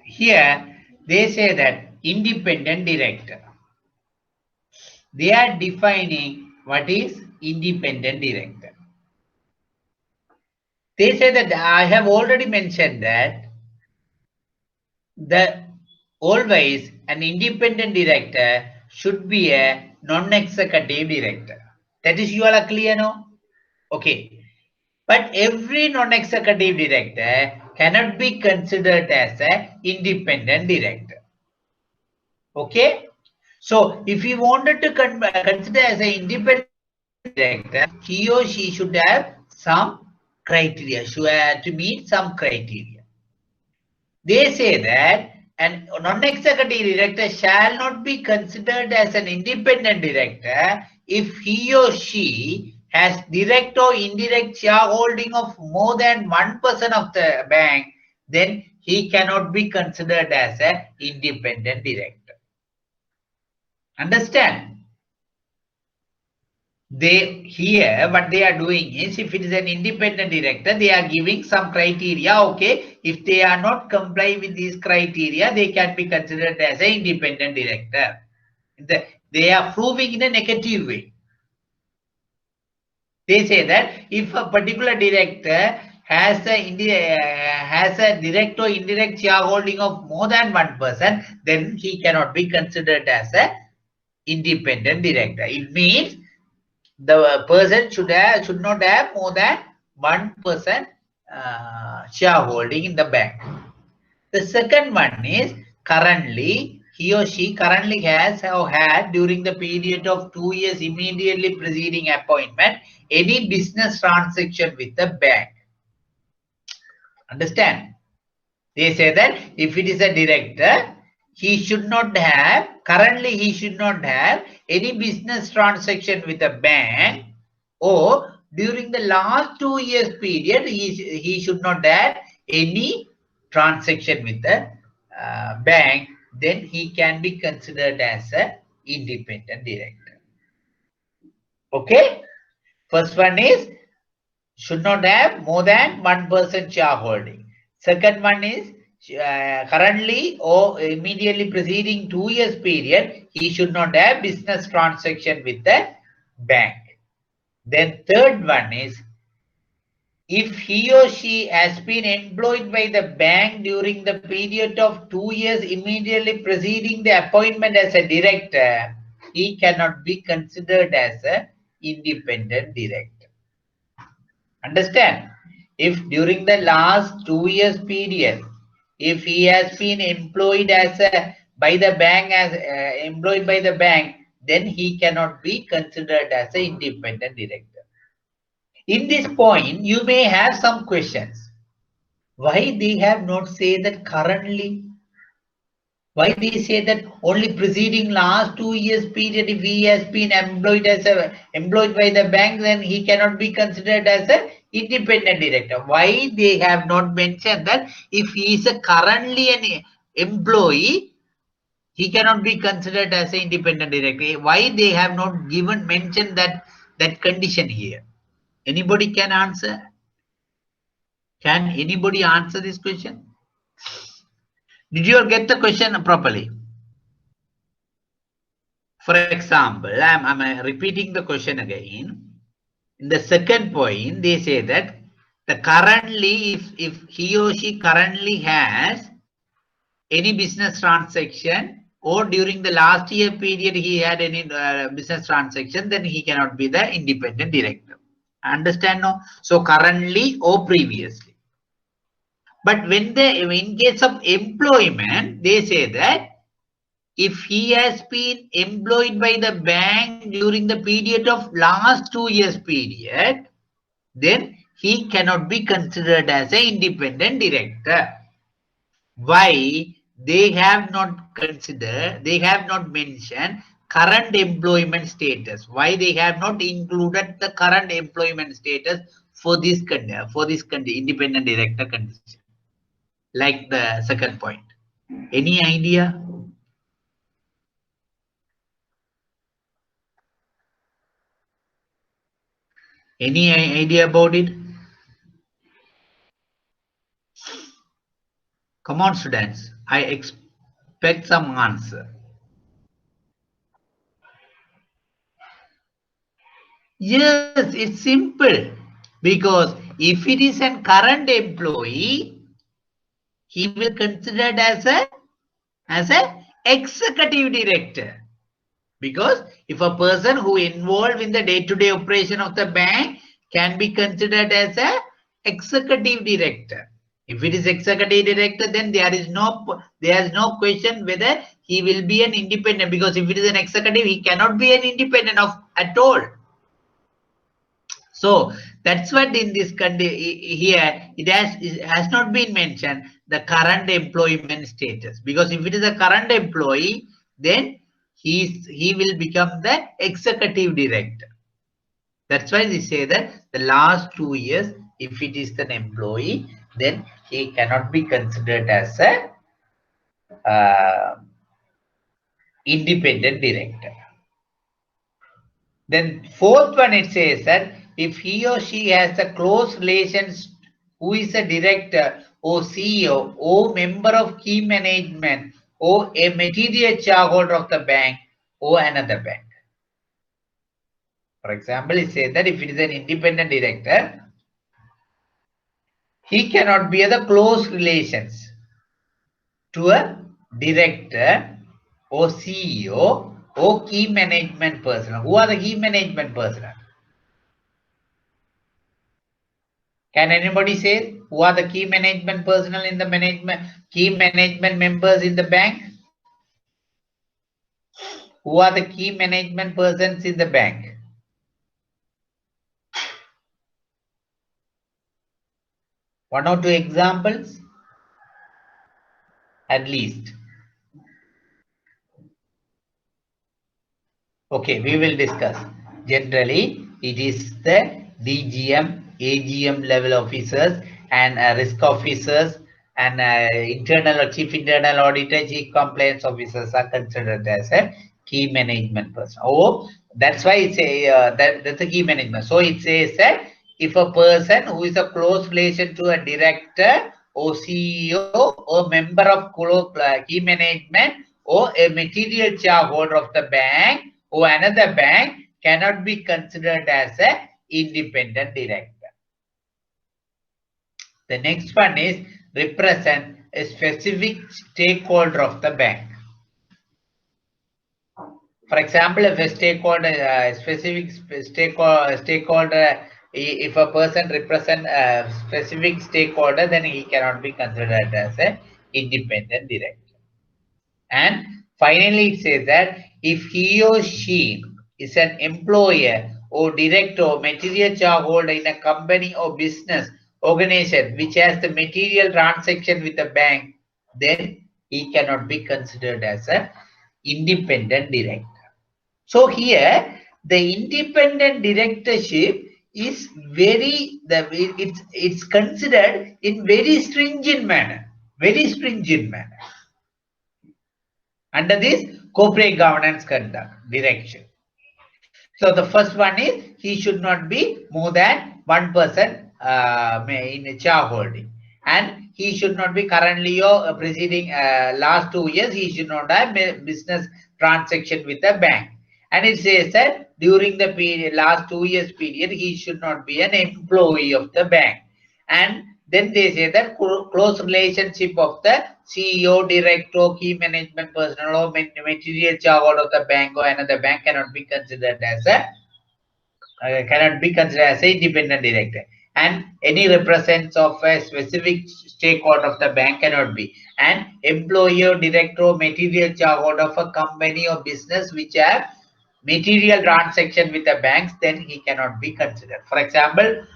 Here they say that independent director. They are defining what is independent director. They say that I have already mentioned that always an independent director should be a non-executive director. That is, you all are clear now? Okay. But every non-executive director cannot be considered as an independent director. Okay. So if he wanted to consider as an independent director, he or she should have some criteria, should have to meet some criteria. They say that an non-executive director shall not be considered as an independent director if he or she has direct or indirect shareholding of more than 1% of the bank, then he cannot be considered as an independent director. Understand? What they are doing is, if it is an independent director, they are giving some criteria. Okay, if they are not comply with these criteria, they can be considered as an independent director. They are proving in a negative way. They say that if a particular director has a direct or indirect shareholding of more than 1%, then he cannot be considered as an independent director. It means the person should not have more than 1% shareholding in the bank. The second one is, currently he or she currently has or had during the period of 2 years immediately preceding appointment any business transaction with the bank. Understand? They say that if it is a director, he should not have any business transaction with a bank, or during the last 2 years period, he should not have any transaction with the bank, then he can be considered as an independent director. Okay? First one is, should not have more than 1% shareholding. Second one is, currently or immediately preceding 2 years period, he should not have business transaction with the bank. Then third one is, if he or she has been employed by the bank during the period of 2 years immediately preceding the appointment as a director, he cannot be considered as an independent director. Understand? If during the last 2 years period, if he has been employed by the bank, then he cannot be considered as an independent director. In this point, you may have some questions. Why they have not said that currently? Why they say that only preceding last 2 years period, if he has been employed by the bank, then he cannot be considered as an independent director? Why they have not mentioned that if he is currently an employee he cannot be considered as an independent director. Why they have not mentioned that condition here? Anybody can answer? Can anybody answer this question? Did you all get the question properly? For example, I'm repeating the question again. In the second point, they say that the currently, if he or she currently has any business transaction, or during the last year period he had any business transaction, then he cannot be the independent director. Understand? No? So currently or previously. But when in case of employment, they say that if he has been employed by the bank during the period of last 2 years period, then he cannot be considered as an independent director. Why? They have not considered, they have not mentioned current employment status. Why they have not included the current employment status for this independent director condition? Like the second point. Any idea? Any idea about it? Come on, students. I expect some answer. Yes, it's simple. Because if it is a current employee, he will considered as a executive director. Because if a person who involved in the day-to-day operation of the bank can be considered as a executive director. If it is executive director, then there is no question whether he will be an independent, because if it is an executive, he cannot be an independent at all. So that's what in this here it has not been mentioned the current employment status, because if it is a current employee, then he will become the executive director. That's why they say that the last 2 years, if it is an employee, then he cannot be considered as a independent director. Then fourth one, it says that if he or she has a close relations, who is a director or CEO or member of key management or a material shareholder of the bank or another bank. For example, it says that if it is an independent director, he cannot be the close relations to a director or CEO or key management personnel. Who are the key management personnel? Can anybody say who are the key management personnel in the key management members in the bank? Who are the key management persons in the bank? One or two examples at least. Okay, we will discuss. Generally, it is the DGM, AGM level officers and risk officers and internal or chief internal auditor, chief compliance officers are considered as a key management person. Oh, that's why it's a that's a key management. So it says that if a person who is a close relation to a director or CEO or member of key management or a material shareholder of the bank or another bank cannot be considered as an independent director. The next one is represent a specific stakeholder of the bank. For example, if a stakeholder, specific stakeholder, if a person represents a specific stakeholder, then he cannot be considered as an independent director. And finally, it says that if he or she is an employer or director or material shareholder in a company or business organization which has the material transaction with the bank, then he cannot be considered as an independent director. So here, the independent directorship is it's considered in very stringent manner. Very stringent manner. under this corporate governance conduct direction. So the first one is he should not be more than 1% in shareholding, and he should not be currently or preceding last 2 years. He should not have business transaction with the bank. And it says that during the period, last 2 years period, he should not be an employee of the bank. And then they say that close relationship of the CEO, director, key management personnel, or material shareholder of the bank or another bank cannot be considered as a independent director. And any representatives of a specific stakeholder of the bank cannot be. And employee or director or material shareholder of a company or business which have material transaction with the banks, then he cannot be considered. For example,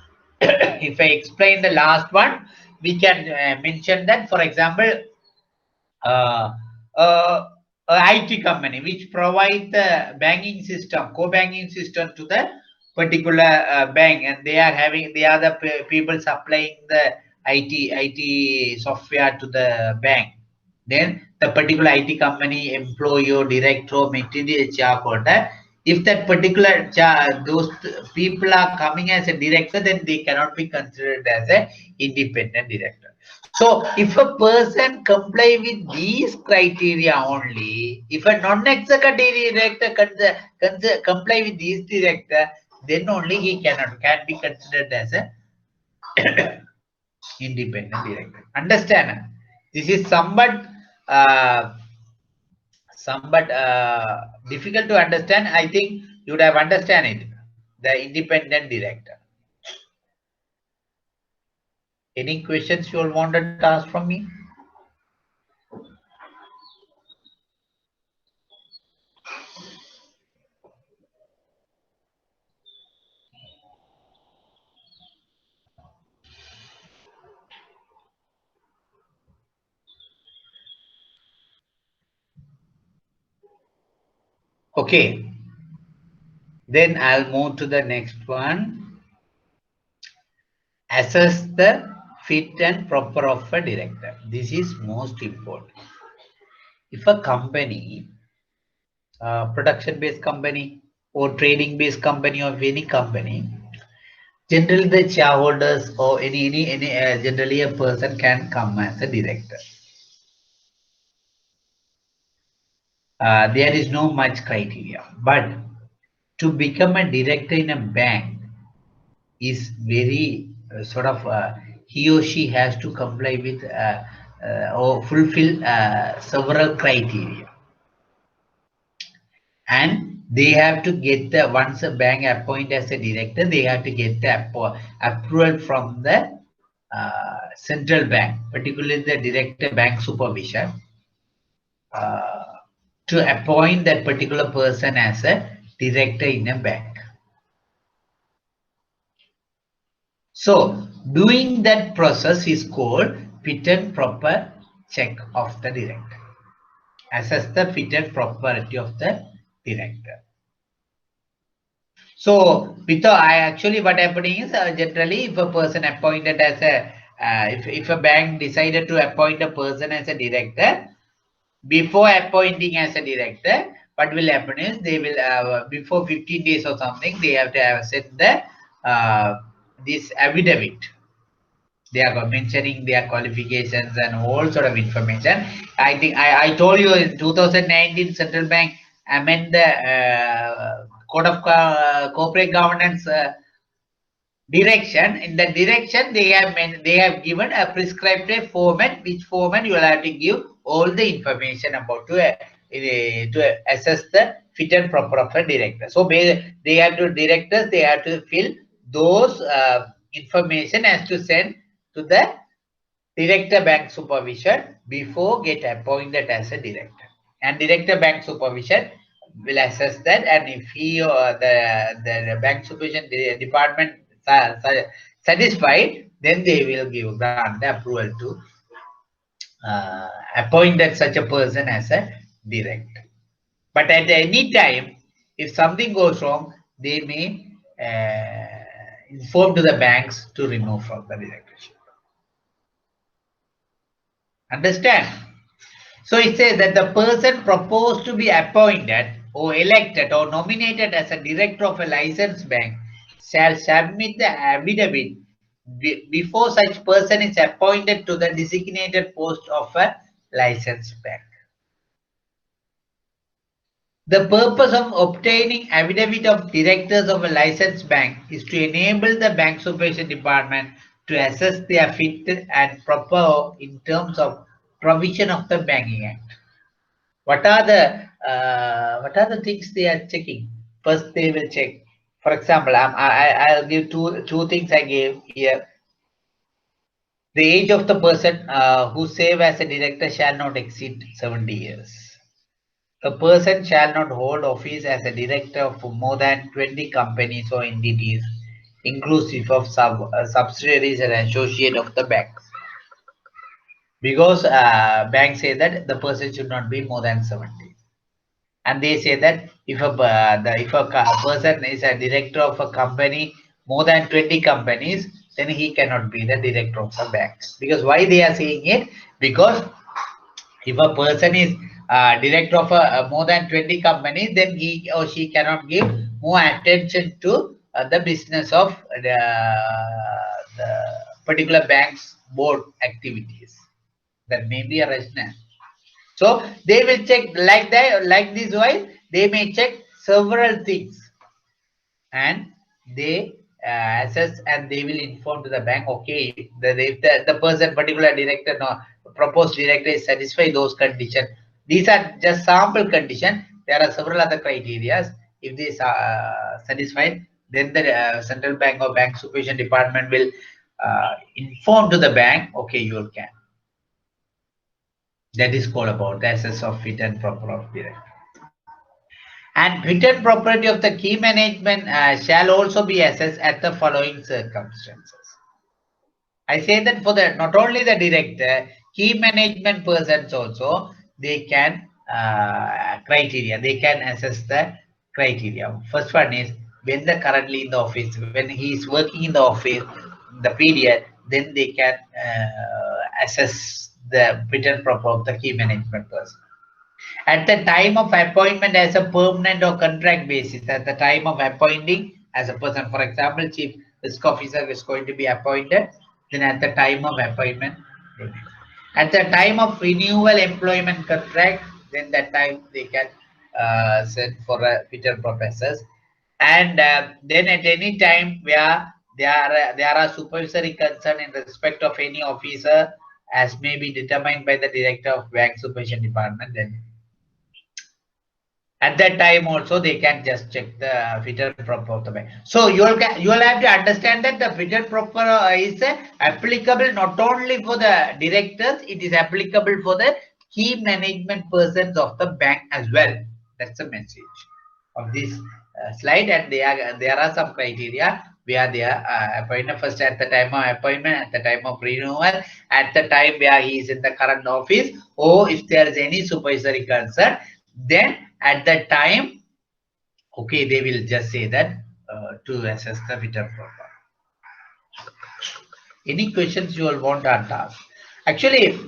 if I explain the last one, we can mention that, for example, uh, uh, IT company which provide the banking system, co-banking system to the particular bank, and they are the people supplying the IT software to the bank. Then the particular IT company employee or director or material shareholder, if that particular those people are coming as a director, then they cannot be considered as an independent director. So if a person comply with these criteria only, if a non-executive director comply with these director, then only he can be considered as a independent director. Understand? This is somewhat uh, difficult to understand. I think you would have understand it. The independent director. Any questions you all wanted to ask from me? Okay. Then I'll move to the next one. Assess the fit and proper of a director. This is most important. If a company, production-based company or trading-based company or any company, generally the shareholders or any generally a person can come as a director. There is no much criteria, but to become a director in a bank is very he or she has to comply with or fulfill several criteria, and they have to get the once a bank appoint as a director, they have to get the approval from the central bank, particularly the director bank supervision, to appoint that particular person as a director in a bank. So doing that process is called fit and proper check of the director. Assess the fit and property of the director. So without what happening is generally if a person appointed as a if a bank decided to appoint a person as a director, before appointing as a director, what will happen is they will before 15 days or something, they have to have sent the this affidavit. They are mentioning their qualifications and all sort of information. I think I told you in 2019 central bank amend the code of corporate governance direction. In the direction they have given a prescribed format, which format you will have to give all the information about to assess the fit and proper of a director. So they have to directors, they have to fill those information as to send to the director bank supervision before get appointed as a director, and director bank supervision will assess that, and if he or the bank supervision department satisfied, then they will grant the approval to appoint that such a person as a director. But at any time, if something goes wrong, they may inform to the banks to remove from the directorship. Understand? So it says that the person proposed to be appointed or elected or nominated as a director of a licensed bank shall submit the affidavit before such person is appointed to the designated post of a licensed bank. The purpose of obtaining affidavit of directors of a licensed bank is to enable the bank supervision department to assess their fit and proper in terms of provision of the Banking Act. What are the things they are checking? First, they will check. For example, I'll give two things I gave here. The age of the person who serve as a director shall not exceed 70 years. A person shall not hold office as a director for more than 20 companies or entities, inclusive of subsidiaries and associate of the bank. Because banks say that the person should not be more than 70. And they say that if a person is a director of a company, more than 20 companies, then he cannot be the director of a bank. Because why they are saying it? Because if a person is director of more than 20 companies, then he or she cannot give more attention to the business of the particular bank's board activities. That may be a rationale. So they will check like that, like this way, they may check several things and they assess and they will inform to the bank, okay, if the person, particular director, no, proposed director is satisfied those conditions. These are just sample conditions. There are several other criteria. If these are satisfied, then the central bank or bank supervision department will inform to the bank, okay, you can. That is called about the assess of fit and proper of director. And fit and property of the key management shall also be assessed at the following circumstances. I say that for the not only the director, key management persons also, they can criteria. They can assess the criteria. First one is when they're currently in the office, when he is working in the office, the period, then they can assess the fit and proper of the key management person. At the time of appointment as a permanent or contract basis, at the time of appointing as a person, for example, chief risk officer is going to be appointed, then at the time of appointment, at the time of renewal employment contract, then that time they can send for a fitter professors. And then at any time where there are supervisory concern in respect of any officer as may be determined by the director of bank supervision department, then at that time also they can just check the fit and proper of the bank. So you will have to understand that the fit and proper is applicable not only for the directors, it is applicable for the key management persons of the bank as well. That's the message of this slide. And there are some criteria where they are appointed first at the time of appointment, at the time of renewal, at the time where he is in the current office, or if there is any supervisory concern, then at that time, okay, they will just say that to assess the fit and proper. Any questions you will want to ask? Actually,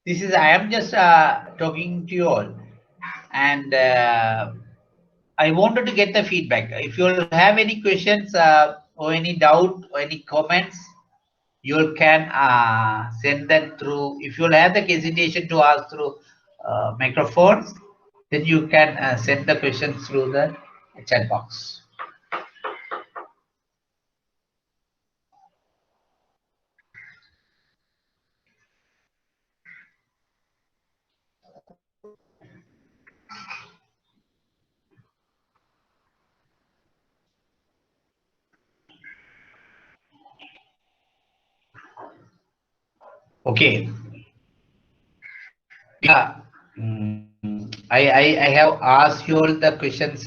this is, I am just talking to you all, and I wanted to get the feedback. If you have any questions or any doubt or any comments, you can send them through. If you have the hesitation to ask through microphones, then you can send the questions through the chat box. Okay. Yeah. I have asked you all the questions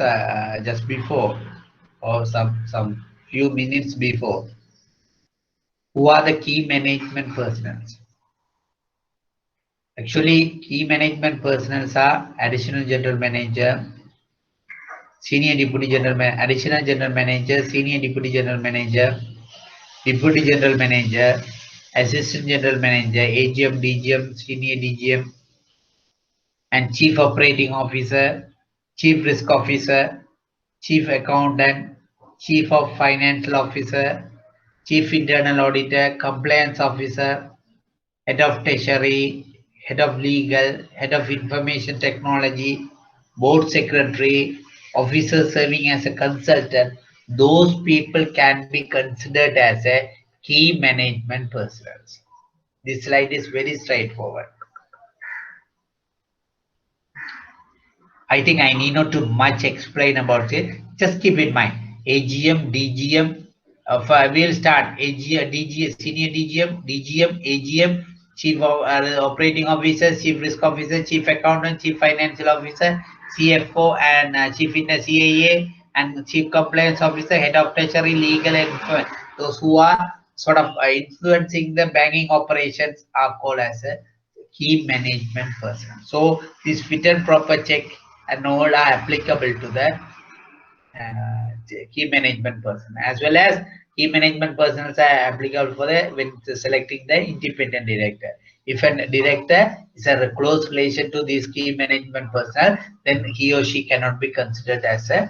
just before, or some few minutes before. Who are the key management personnel? Actually, key management personnel are additional general manager, senior deputy general manager, additional general manager, senior deputy general manager, deputy general manager, Assistant General Manager, AGM, DGM, Senior DGM, and Chief Operating Officer, Chief Risk Officer, Chief Accountant, Chief of Financial Officer, Chief Internal Auditor, Compliance Officer, Head of Treasury, Head of Legal, Head of Information Technology, Board Secretary, officer serving as a consultant. Those people can be considered as a key management personnel. This slide is very straightforward. I think I need not to much explain about it. Just keep in mind AGM, DGM. We'll start AGM, DGM, Senior DGM, DGM, AGM, Chief Operating Officer, Chief Risk Officer, Chief Accountant, Chief Financial Officer, CFO, and Chief in the CAA, and Chief Compliance Officer, Head of Treasury, Legal, and those who are sort of influencing the banking operations are called as a key management person. So this fit and proper check and all are applicable to the key management person, as well as key management persons are applicable for the when selecting the independent director. If a director is a close relation to this key management person, then he or she cannot be considered as a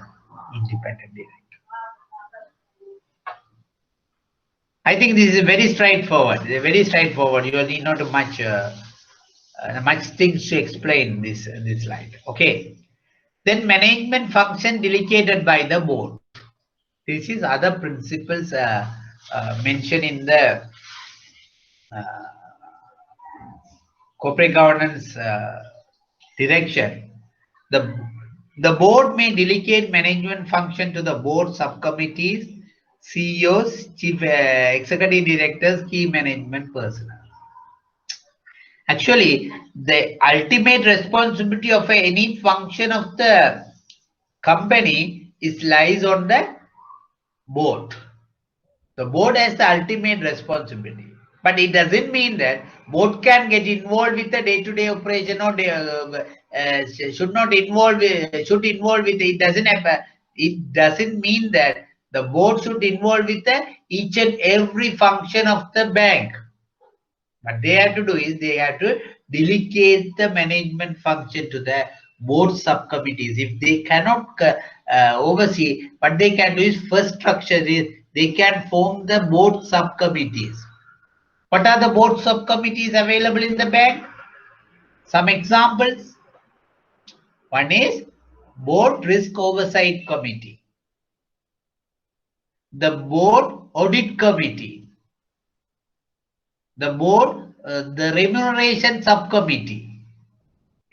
independent director. I think this is very straightforward. Very straightforward. You need not much much things to explain this slide. Okay. Then management function delegated by the board. This is other principles mentioned in the corporate governance direction. The board may delegate management function to the board subcommittees, CEOs, chief executive directors, key management personnel. Actually, the ultimate responsibility of any function of the company lies on the board. The board has the ultimate responsibility, but it doesn't mean that board can get involved with the day-to-day operation or should not involve. Should involve with it. It doesn't mean that the board should involve with each and every function of the bank. What they have to do is they have to delegate the management function to the board subcommittees. If they cannot oversee, what they can do is first structure is they can form the board subcommittees. What are the board subcommittees available in the bank? Some examples. One is Board Risk Oversight Committee, the Board Audit Committee, the Board the Remuneration Subcommittee,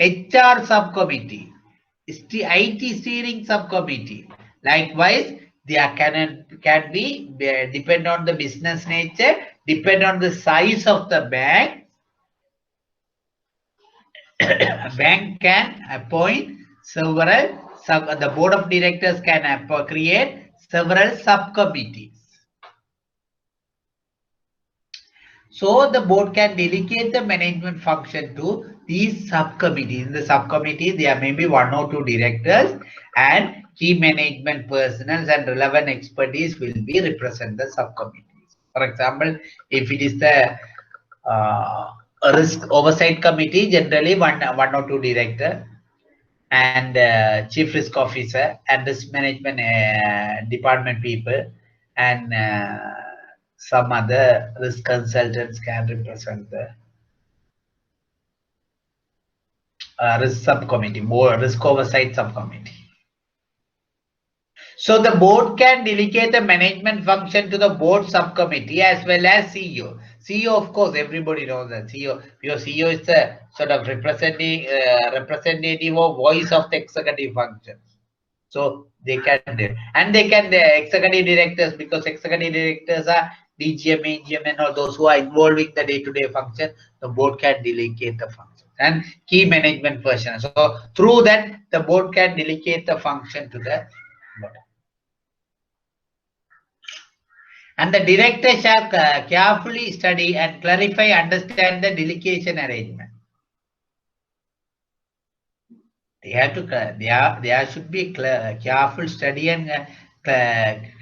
HR Subcommittee, IT Steering Subcommittee. Likewise, there can be depend on the business nature, depend on the size of the bank. Bank can appoint several the board of directors can create several subcommittees. So the board can delegate the management function to these subcommittees. In the subcommittees, there may be 1 or 2 directors, and key management personnel and relevant expertise will be represent the subcommittees. For example, if it is the risk oversight committee, generally one or 2 director and chief risk officer and risk management department people and some other risk consultants can represent the risk subcommittee, board risk oversight subcommittee. So the board can delegate the management function to the board subcommittee as well as CEO. CEO, of course, everybody knows that CEO. Your CEO is the sort of representative or voice of the executive function. So they can do, and they can the executive directors, because executive directors are DGM, AGM, and all those who are involved with the day-to-day function. The board can delegate the function and key management person. So through that, the board can delegate the function to the board. And the director shall carefully study and clarify, understand the delegation arrangement. They have to. There should be careful study and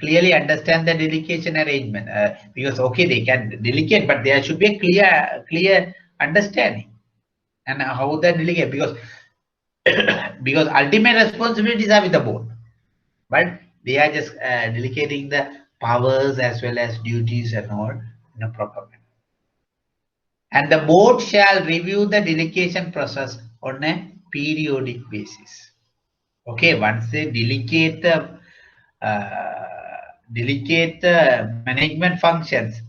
clearly understand the delegation arrangement, because okay, they can delegate, but there should be a clear understanding and how they delegate, because because ultimate responsibilities are with the board, but they are just delegating the powers as well as duties and all in a proper manner. And the board shall review the delegation process on a periodic basis. Okay, once they delegate the management functions,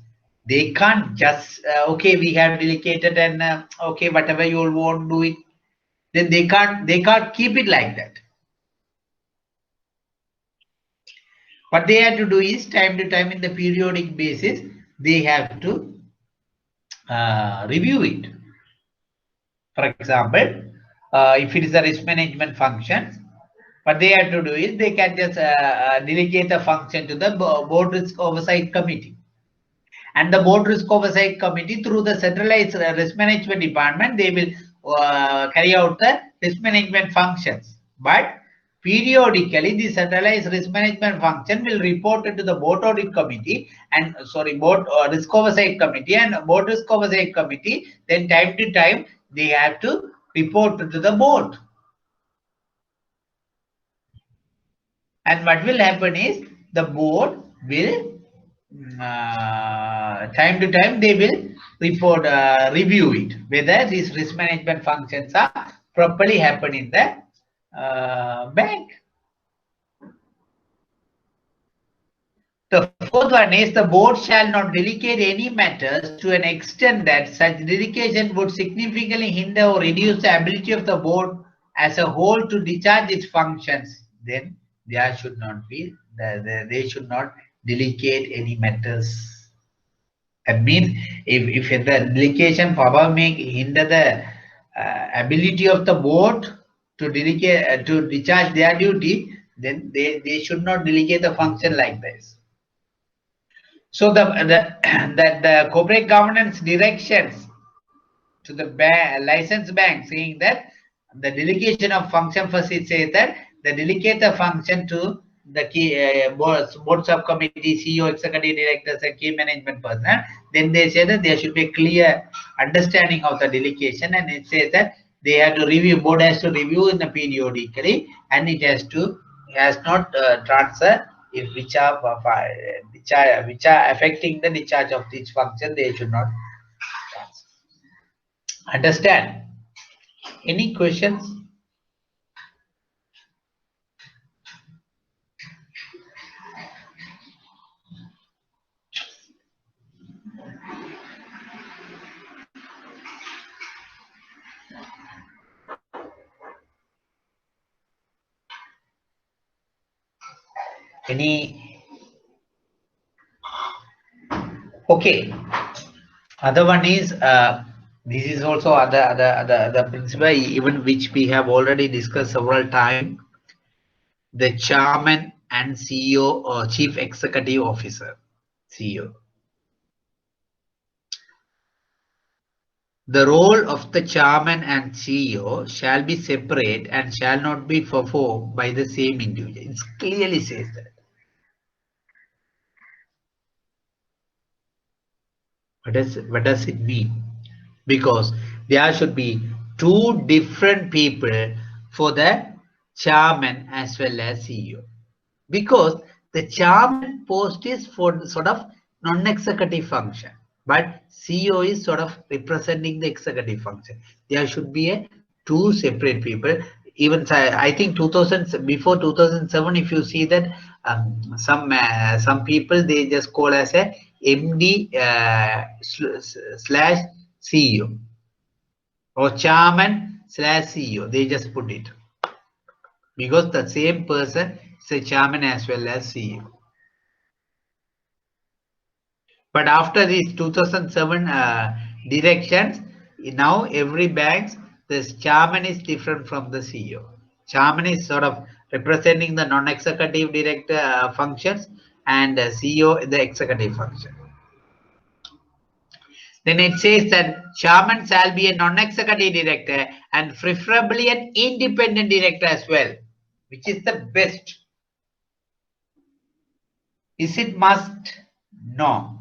they can't just okay, we have delegated and okay, whatever you all want, do it. Then they can't keep it like that. What they have to do is time to time in the periodic basis, they have to review it. For example, if it is a risk management function, what they have to do is they can just delegate the function to the board risk oversight committee. And the board risk oversight committee, through the centralized risk management department, they will carry out the risk management functions. But periodically, the centralized risk management function will report it to the board audit committee and board risk oversight committee, and board risk oversight committee. Then time to time they have to report to the board. And what will happen is the board will time to time they will report, review it, whether these risk management functions are properly happen in the bank. The fourth one is the board shall not delegate any matters to an extent that such delegation would significantly hinder or reduce the ability of the board as a whole to discharge its functions. Then there should not be, they should not delegate any matters. That means if the delegation power may hinder the ability of the board to delegate to discharge their duty, then they should not delegate the function like this. So the corporate governance directions to the licensed bank, saying that the delegation of function, first it says that the delegate the function to the key board subcommittee, CEO, executive directors, and key management personnel. Then they say that there should be a clear understanding of the delegation, and it says that they have to review, board has to review in the periodically, and it has not transfer if which are affecting the discharge of each function, they should not transfer. Understand? Any questions? Any? Okay. Other one is this is also other principle, even which we have already discussed several times. The chairman and CEO or chief executive officer, CEO. The role of the chairman and CEO shall be separate and shall not be performed by the same individual. It clearly says that. What does it mean? Because there should be two different people for the chairman as well as CEO. Because the chairman post is for sort of non-executive function, but CEO is sort of representing the executive function. There should be two separate people. Even I think before 2007, if you see that some people they just call as a MD slash CEO or chairman slash CEO. They just put it because the same person is a chairman as well as CEO. But after these 2007 directions, now every bank, the chairman is different from the CEO. Chairman is sort of representing the non-executive director functions, and CEO the executive function. Then it says that chairman shall be a non-executive director and preferably an independent director as well, which is the best. Is it must? No.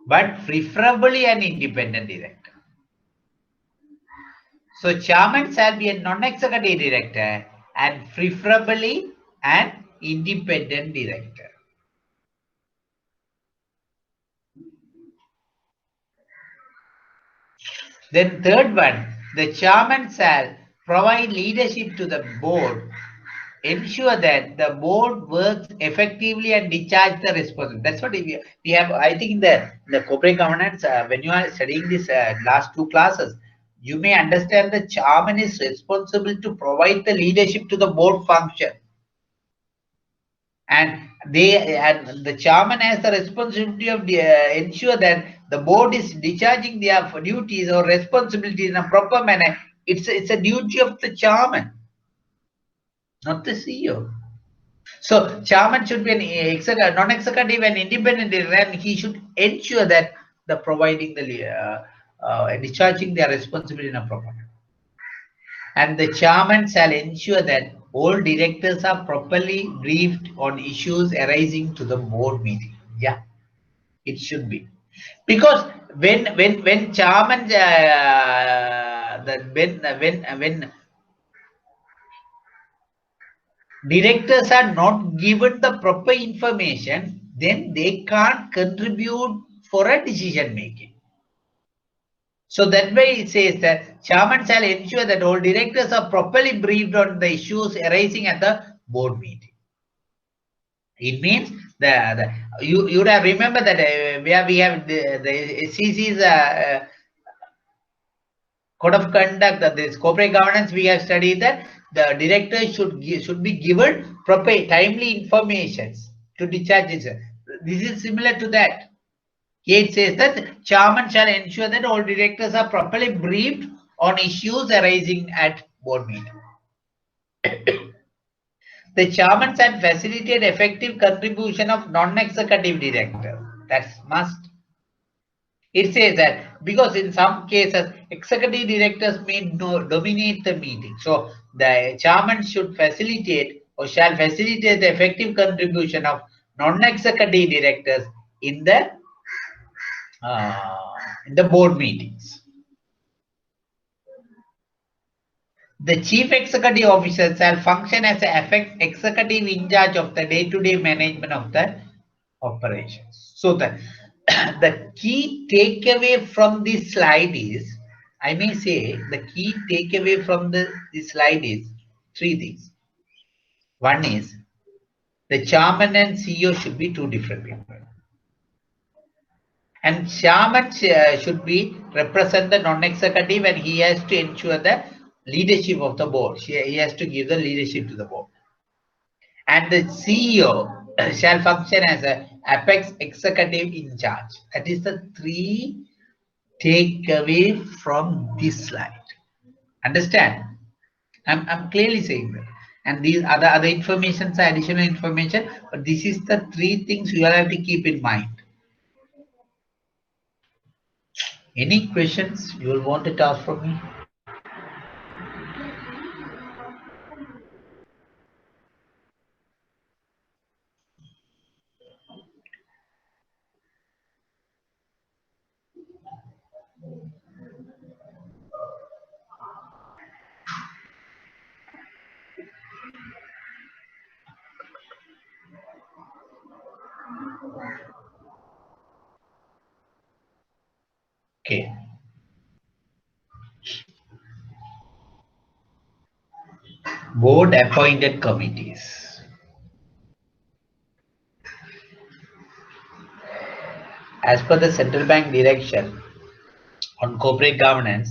But preferably an independent director. So chairman shall be a non-executive director and preferably an independent director. Then third one, the chairman shall provide leadership to the board, ensure that the board works effectively and discharge the responsibility. That's what we have. I think in the corporate governance, when you are studying this last two classes, you may understand the chairman is responsible to provide the leadership to the board function. And the chairman has the responsibility of ensure that the board is discharging their duties or responsibilities in a proper manner. It's a duty of the chairman, not the CEO. So chairman should be an non-executive and independent, and he should ensure that the providing the discharging their responsibility in a proper manner. And the chairman shall ensure that all directors are properly briefed on issues arising to the board meeting. Yeah, it should be, because when chairman when directors are not given the proper information, then they can't contribute for a decision making. So that way it says that chairman shall ensure that all directors are properly briefed on the issues arising at the board meeting. It means you would have remember that where we have the SEC's code of conduct, that this corporate governance, we have studied that the director should be given proper timely information to discharge this. This is similar to that. Here it says that chairman shall ensure that all directors are properly briefed on issues arising at board meeting. The chairman shall facilitate effective contribution of non-executive director. That's must. It says that because in some cases executive directors may dominate the meeting, so the chairman should facilitate or shall facilitate the effective contribution of non-executive directors in the board meetings. The chief executive officer shall function as an executive in charge of the day-to-day management of the operations. So the key takeaway from this slide is, I may say, the key takeaway from this slide is three things. One is the chairman and CEO should be two different people. And chairman should be represent the non-executive, and he has to ensure the leadership of the board. He has to give the leadership to the board. And the CEO shall function as an apex executive in charge. That is the three takeaway from this slide. Understand? I'm clearly saying that. And these other informations are additional information, but this is the three things you have to keep in mind. Any questions you will want to ask from me? Okay. Board appointed committees. As per the central bank direction on corporate governance,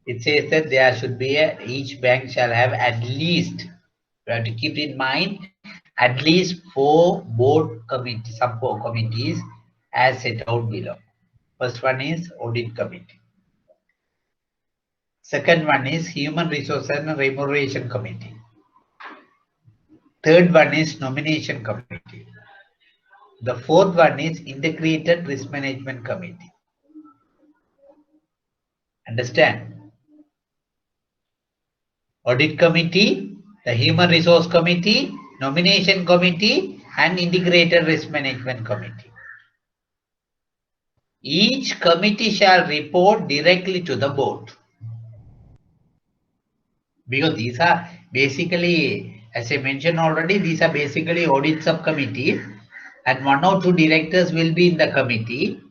it says that there should be each bank shall have at least, you have to keep in mind, at least 4 board committees, sub-board committees as set out below. First one is audit committee. Second one is human resource and remuneration committee. Third one is nomination committee. The fourth one is integrated risk management committee. Understand? Audit committee, the human resource committee, nomination committee, and Integrated Risk Management Committee. Each committee shall report directly to the board. Because these are basically, as I mentioned already, these are basically audit subcommittee, and 1 or 2 directors will be in the committee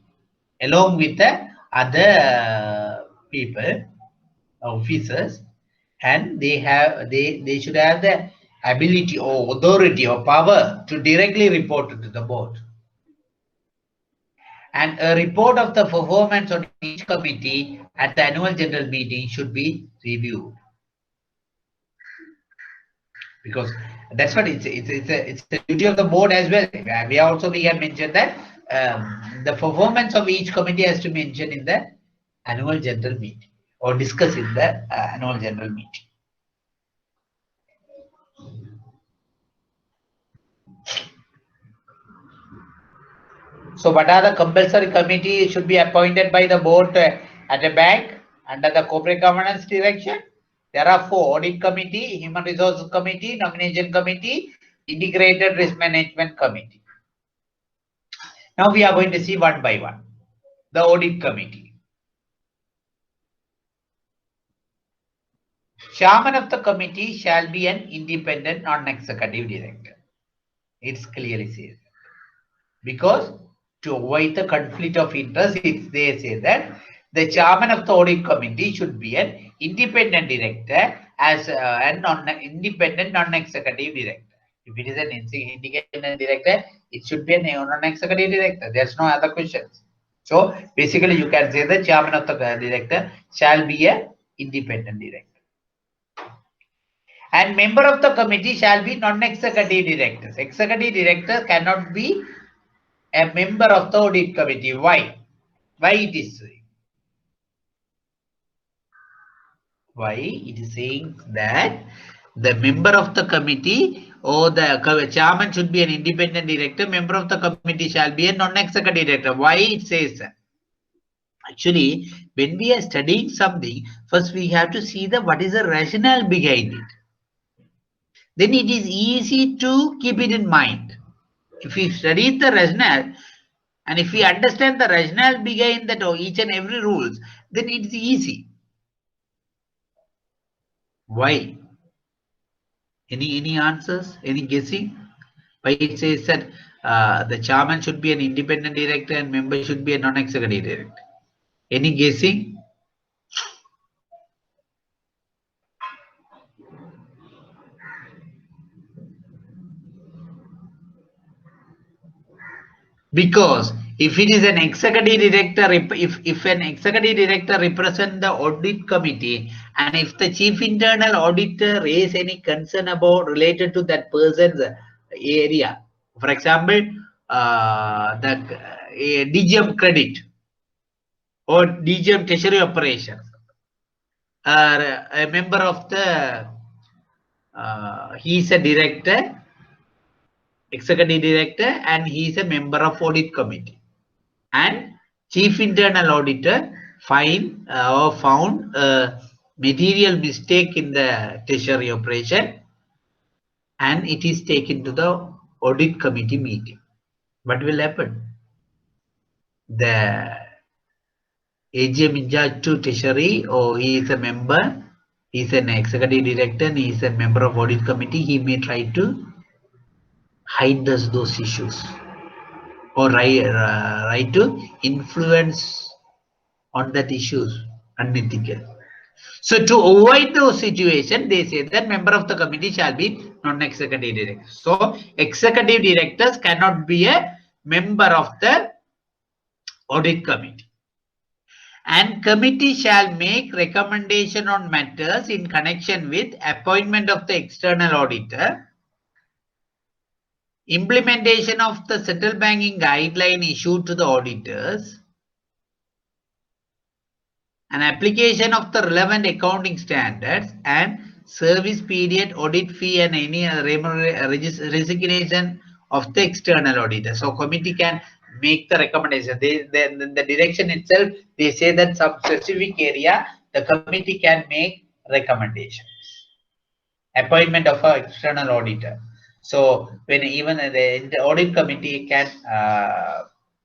along with the other people, officers, and they should have the ability or authority or power to directly report to the board. And a report of the performance of each committee at the annual general meeting should be reviewed. Because that's what it's the duty of the board as well. We have mentioned that the performance of each committee has to be mentioned in the annual general meeting or discuss in the annual general meeting. So what are the compulsory committee should be appointed by the board at a bank under the corporate governance direction? There are 4: audit committee, human resources committee, nomination committee, integrated risk management committee. Now we are going to see one by one. The audit committee. Chairman of the committee shall be an independent non-executive director. It's clearly says. Because to avoid the conflict of interest, they say that the chairman of the audit committee should be an independent director as an independent non-executive director. If it is an independent director, it should be a non-executive director. There's no other questions. So basically, you can say the chairman of the director shall be an independent director. And member of the committee shall be non-executive directors. Executive director cannot be a member of the audit committee. Why? Why it is so? Why it is saying that the member of the committee or the chairman should be an independent director, member of the committee shall be a non-executive director. Why it says that? Actually, when we are studying something, first we have to see what is the rationale behind it. Then it is easy to keep it in mind. If we study the rationale and if we understand the rationale behind that or each and every rules, then it's easy. Why? Any answers? Any guessing? Why it says that the chairman should be an independent director and member should be a non-executive director? Any guessing? Because if it is an executive director, if an executive director represents the audit committee, and if the chief internal auditor raise any concern about related to that person's area, for example, the DGM credit or DGM treasury operations, a member of the he is a director, executive director, and he is a member of audit committee, and chief internal auditor found a material mistake in the treasury operation and it is taken to the audit committee meeting. What will happen? The AGM in charge to treasury, or he is a member, he is an executive director and he is a member of audit committee, he may try to hide those issues or try to influence on that issues unethical. So to avoid those situations, they say that member of the committee shall be non-executive director. So executive directors cannot be a member of the audit committee. And committee shall make recommendation on matters in connection with appointment of the external auditor, implementation of the central banking guideline issued to the auditors, an application of the relevant accounting standards, and service period, audit fee, and any other resignation of the external auditor. So committee can make the recommendation. The direction itself, they say that some specific area, the committee can make recommendations. Appointment of an external auditor. So when even the audit committee can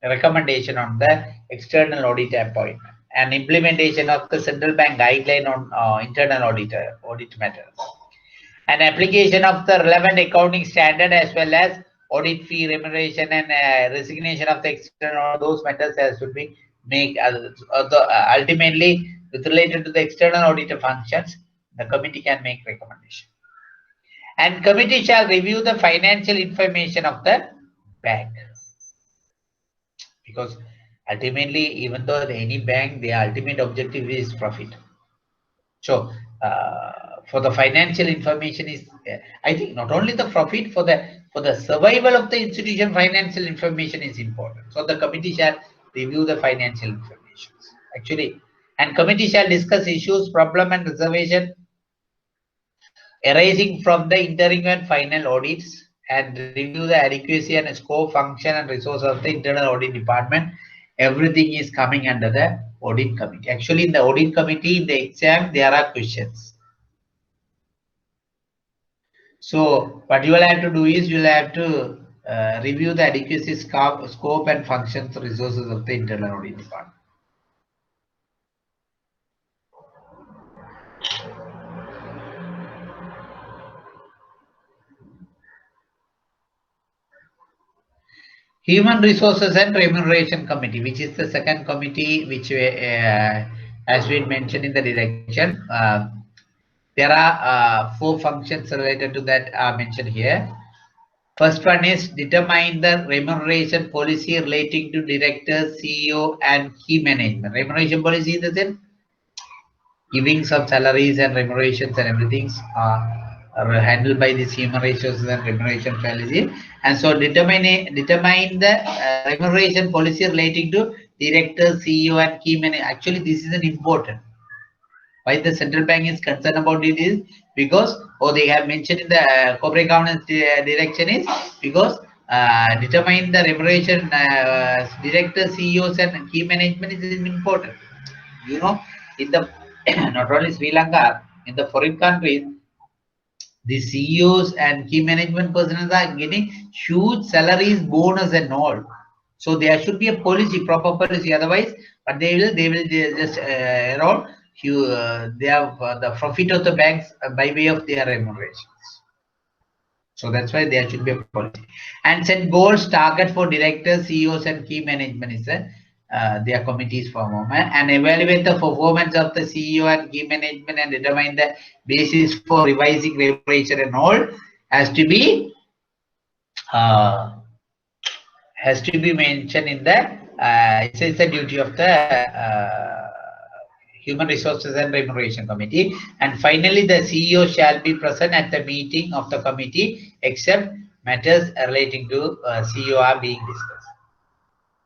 recommendation on the external audit appointment and implementation of the central bank guideline on internal audit matters, and application of the relevant accounting standard as well as audit fee remuneration and resignation of the external those matters as should be make ultimately with related to the external auditor functions, the committee can make recommendation. And committee shall review the financial information of the bank, because ultimately even though any bank, their ultimate objective is profit. So for the financial information is I think not only the profit, for the survival of the institution, financial information is important. So the committee shall review the financial information actually, and committee shall discuss issues, problem and reservation arising from the interim and final audits, and review the adequacy and scope, function and resource of the internal audit department. Everything is coming under the audit committee. Actually, in the audit committee, in the exam, there are questions. So what you will have to do is you will have to review the adequacy, scope and functions, resources of the internal audit department. Human Resources and Remuneration Committee, which is the second committee which has been mentioned in the direction. There are 4 functions related to that are mentioned here. First one is determine the remuneration policy relating to director, CEO and key management. Remuneration policy is the same, giving some salaries and remunerations and everything are handled by this human resources and remuneration policy. And so determine the remuneration policy relating to director, CEO and key manager. Actually, this is an important. Why the central bank is concerned about it is because, or they have mentioned in the corporate governance direction is because determine the remuneration director, CEOs and key management is important. You know, in the not only Sri Lanka, in the foreign countries, the CEOs and key management personnel are getting huge salaries, bonus and all. So there should be a policy, proper policy. Otherwise, but they will just around they have the profit of the banks by way of their remunerations. So that's why there should be a policy. And set goals, target for directors, CEOs and key management is their committees for a moment, and evaluate the performance of the CEO and key management and determine the basis for revising remuneration and all has to be mentioned in the it's a duty of the Human Resources and Remuneration Committee. And finally, the CEO shall be present at the meeting of the committee except matters relating to CEO are being discussed.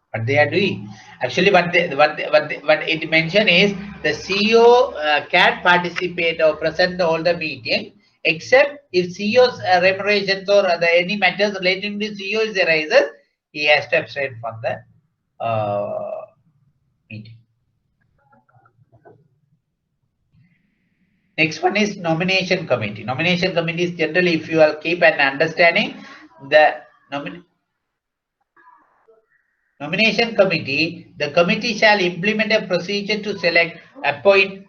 What they are doing actually, what it mentioned is the CEO can participate or present all the meeting except if CEO's remunerations or any matters relating to CEO is arises, he has to abstain from the meeting. Next one is nomination committee. Nomination committee is generally, if you will keep an understanding, the nomination committee, the committee shall implement a procedure to select, appoint,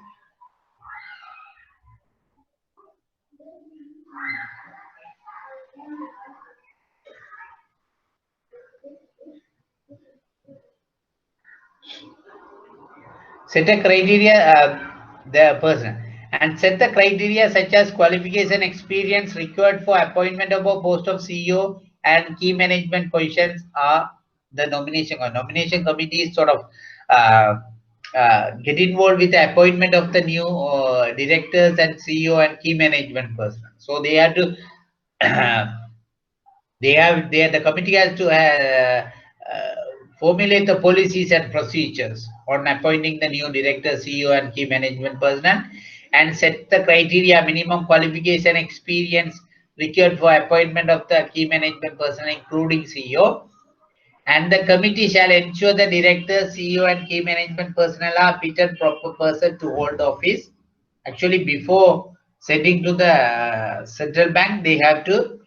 set a criteria, the person, and set the criteria such as qualification, experience required for appointment of a post of CEO and key management positions are the nomination. Nomination committee is sort of get involved with the appointment of the new directors and CEO and key management person. So they have to the committee has to formulate the policies and procedures on appointing the new director, CEO and key management personnel, and set the criteria, minimum qualification, experience required for appointment of the key management personnel, including CEO. And the committee shall ensure the director, CEO and key management personnel are fit and proper person to hold office. Actually, before sending to the central bank, they have to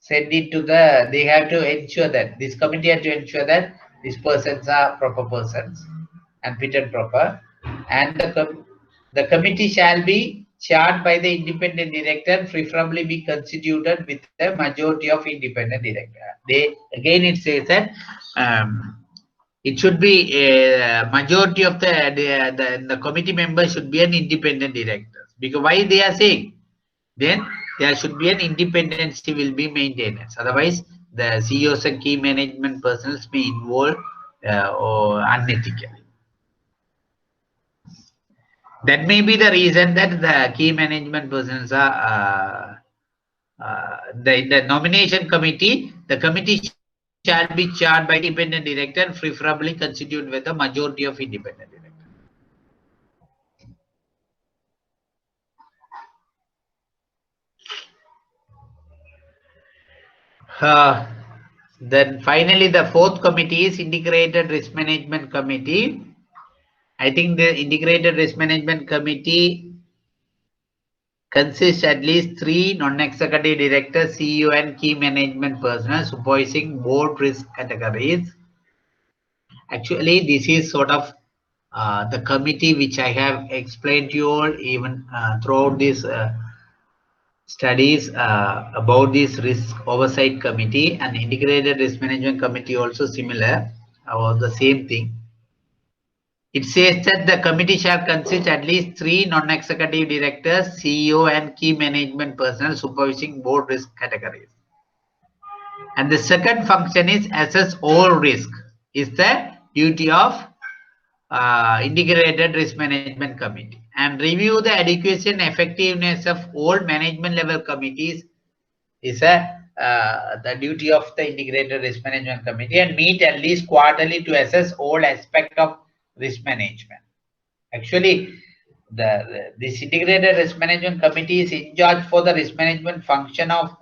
send it to the, they have to ensure that this committee have to ensure that these persons are proper persons and fit and proper, and the committee shall be chaired by the independent director, preferably be constituted with a majority of independent director. They again it says that it should be a majority of the committee members should be an independent director. Because why they are saying, then there should be an independency will be maintained. Otherwise, the CEOs and key management personnel may involve or unethically. That may be the reason that the key management persons are the nomination committee. The committee shall be chaired by independent director and preferably constituted with a majority of independent directors. Then finally, the fourth committee is Integrated Risk Management Committee. I think the Integrated Risk Management Committee consists at least 3 non-executive directors, CEO and key management personnel supervising board risk categories. Actually, this is sort of the committee which I have explained to you all even throughout this studies about this risk oversight committee, and integrated risk management committee also similar or the same thing. It says that the committee shall consist at least 3 non-executive directors, CEO and key management personnel supervising board risk categories. And the second function is assess all risk is the duty of integrated risk management committee, and review the adequacy and effectiveness of all management level committees is the duty of the integrated risk management committee, and meet at least quarterly to assess all aspects of risk management. Actually, this integrated risk management committee is in charge for the risk management function of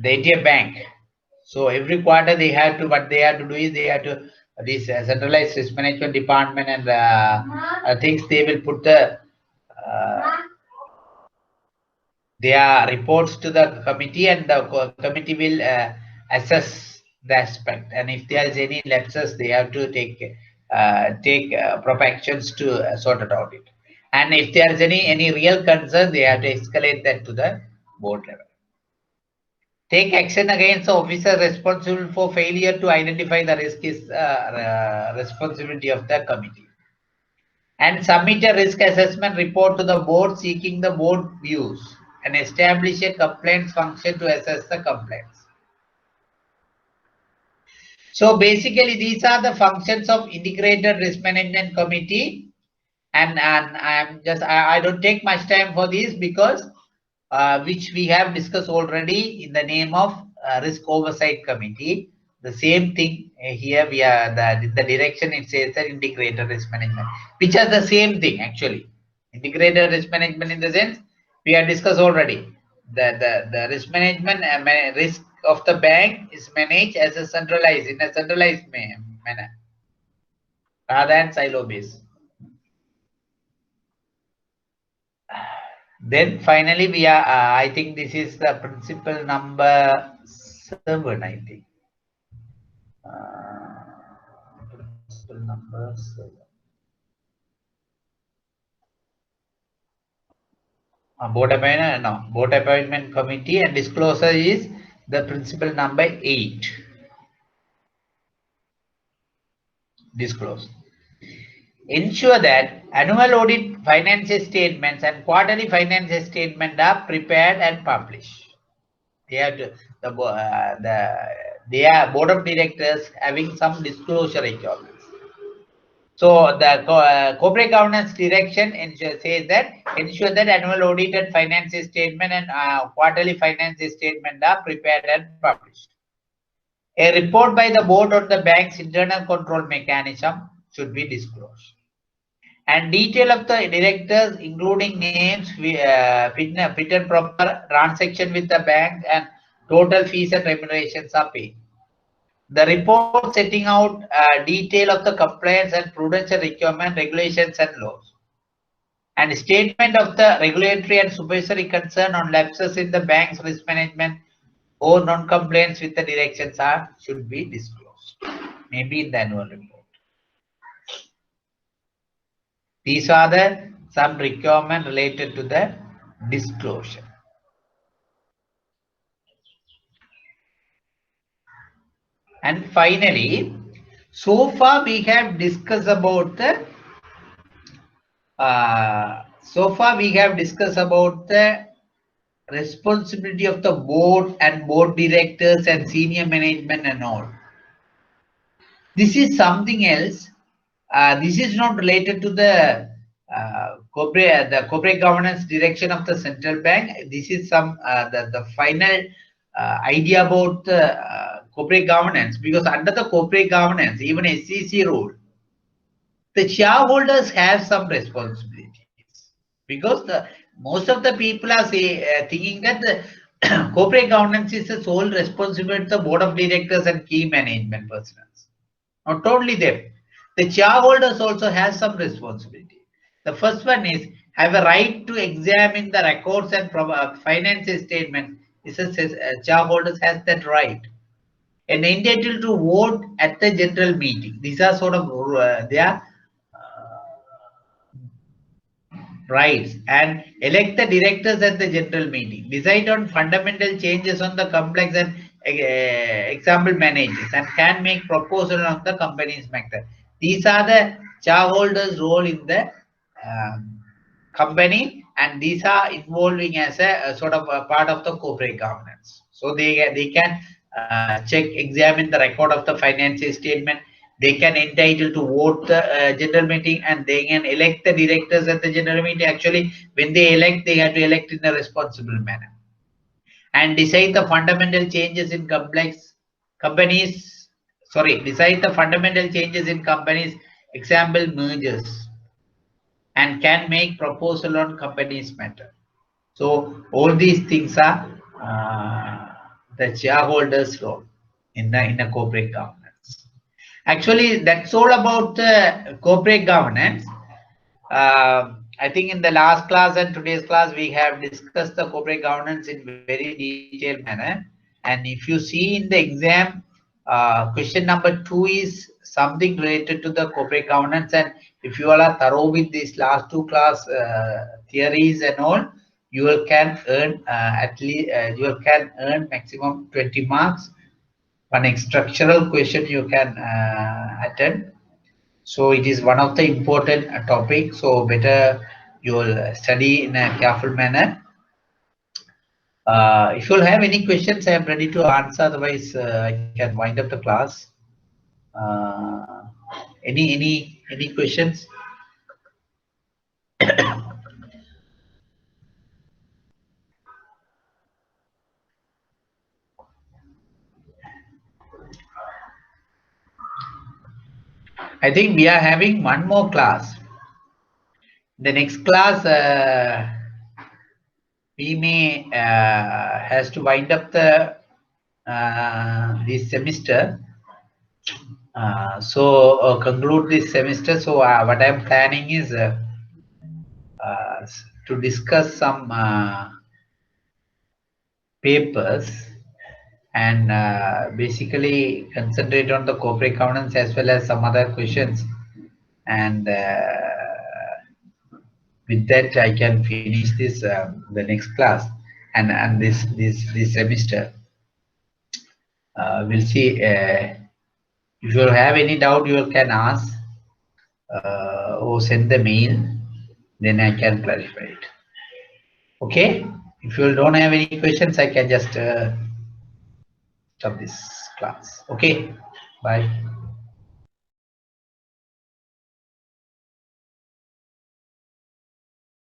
the ATM bank. So every quarter they have to, what they have to do is they have to, this centralized risk management department and things, they will put the their reports to the committee, and the committee will assess the aspect, and if there is any lapses they have to take proper actions to sort it out. And if there is any real concern, they have to escalate that to the board level. Take action against the officer responsible for failure to identify the risk is responsibility of the committee. And submit a risk assessment report to the board seeking the board views, and establish a complaints function to assess the complaints. So basically these are the functions of integrated risk management committee, and I don't take much time for this because which we have discussed already in the name of risk oversight committee. The same thing here we are the direction it says that integrated risk management, which are the same thing actually. Integrated risk management in the sense we have discussed already. The risk management risk of the bank is managed as a centralized manner rather than silo based. Then finally we are I think this is the principle number 7, I think. Principle number 7. Board appointment, no, board appointment committee, and disclosure is the principle number 8. Disclose. Ensure that annual audit financial statements and quarterly financial statement are prepared and published. They have to, their board of directors having some disclosure requirements. So the corporate governance direction says that ensure that annual audited financial statement and quarterly financial statement are prepared and published. A report by the board on the bank's internal control mechanism should be disclosed. And detail of the directors, including names, fit and proper transaction with the bank, and total fees and remunerations are paid. The report setting out detail of the compliance and prudential requirement, regulations and laws. And statement of the regulatory and supervisory concern on lapses in the bank's risk management or non-compliance with the directions should be disclosed, maybe in the annual report. These are the some requirements related to the disclosure. And finally, so far we have discussed about the responsibility of the board and board directors and senior management and all. This is something else. This is not related to the corporate governance direction of the central bank. This is some the final idea about the corporate governance, because under the corporate governance, even SEC rule, the shareholders have some responsibilities, because most of the people are thinking that the corporate governance is the sole responsibility of the board of directors and key management personnel. Not only them, the shareholders also have some responsibility. The first one is have a right to examine the records and financial statements. Shareholders has that right. And entitled to vote at the general meeting. These are sort of their rights, and elect the directors at the general meeting, decide on fundamental changes on the complex and example managers, and can make proposal on the company's matter. These are the shareholders' role in the company, and these are involving as a sort of a part of the corporate governance. So they can check, examine the record of the financial statement. They can entitle to vote the general meeting, and they can elect the directors at the general meeting. Actually, when they elect, they have to elect in a responsible manner, and decide the fundamental changes in companies. Sorry, decide the fundamental changes in companies, example mergers, and can make proposal on companies matter. So all these things are the shareholders' role in a corporate governance. Actually, that's all about the corporate governance. I think in the last class and today's class, we have discussed the corporate governance in very detailed manner. And if you see in the exam, question number 2 is something related to the corporate governance. And if you all are thorough with these last 2 class theories and all, you will can earn at least you can earn maximum 20 marks. One structural question you can attend. So it is one of the important topic. So better you will study in a careful manner. If you will have any questions, I am ready to answer. Otherwise, I can wind up the class. Any questions? I think we are having one more class. The next class, we may has to wind up the this semester. So conclude this semester. So what I'm planning is to discuss some papers and basically concentrate on the corporate governance as well as some other questions, and with that I can finish this the next class, and this semester. We'll see. If you have any doubt, you can ask or send the mail, then I can clarify it. Okay. If you don't have any questions, I can just stop this class. Okay. Bye.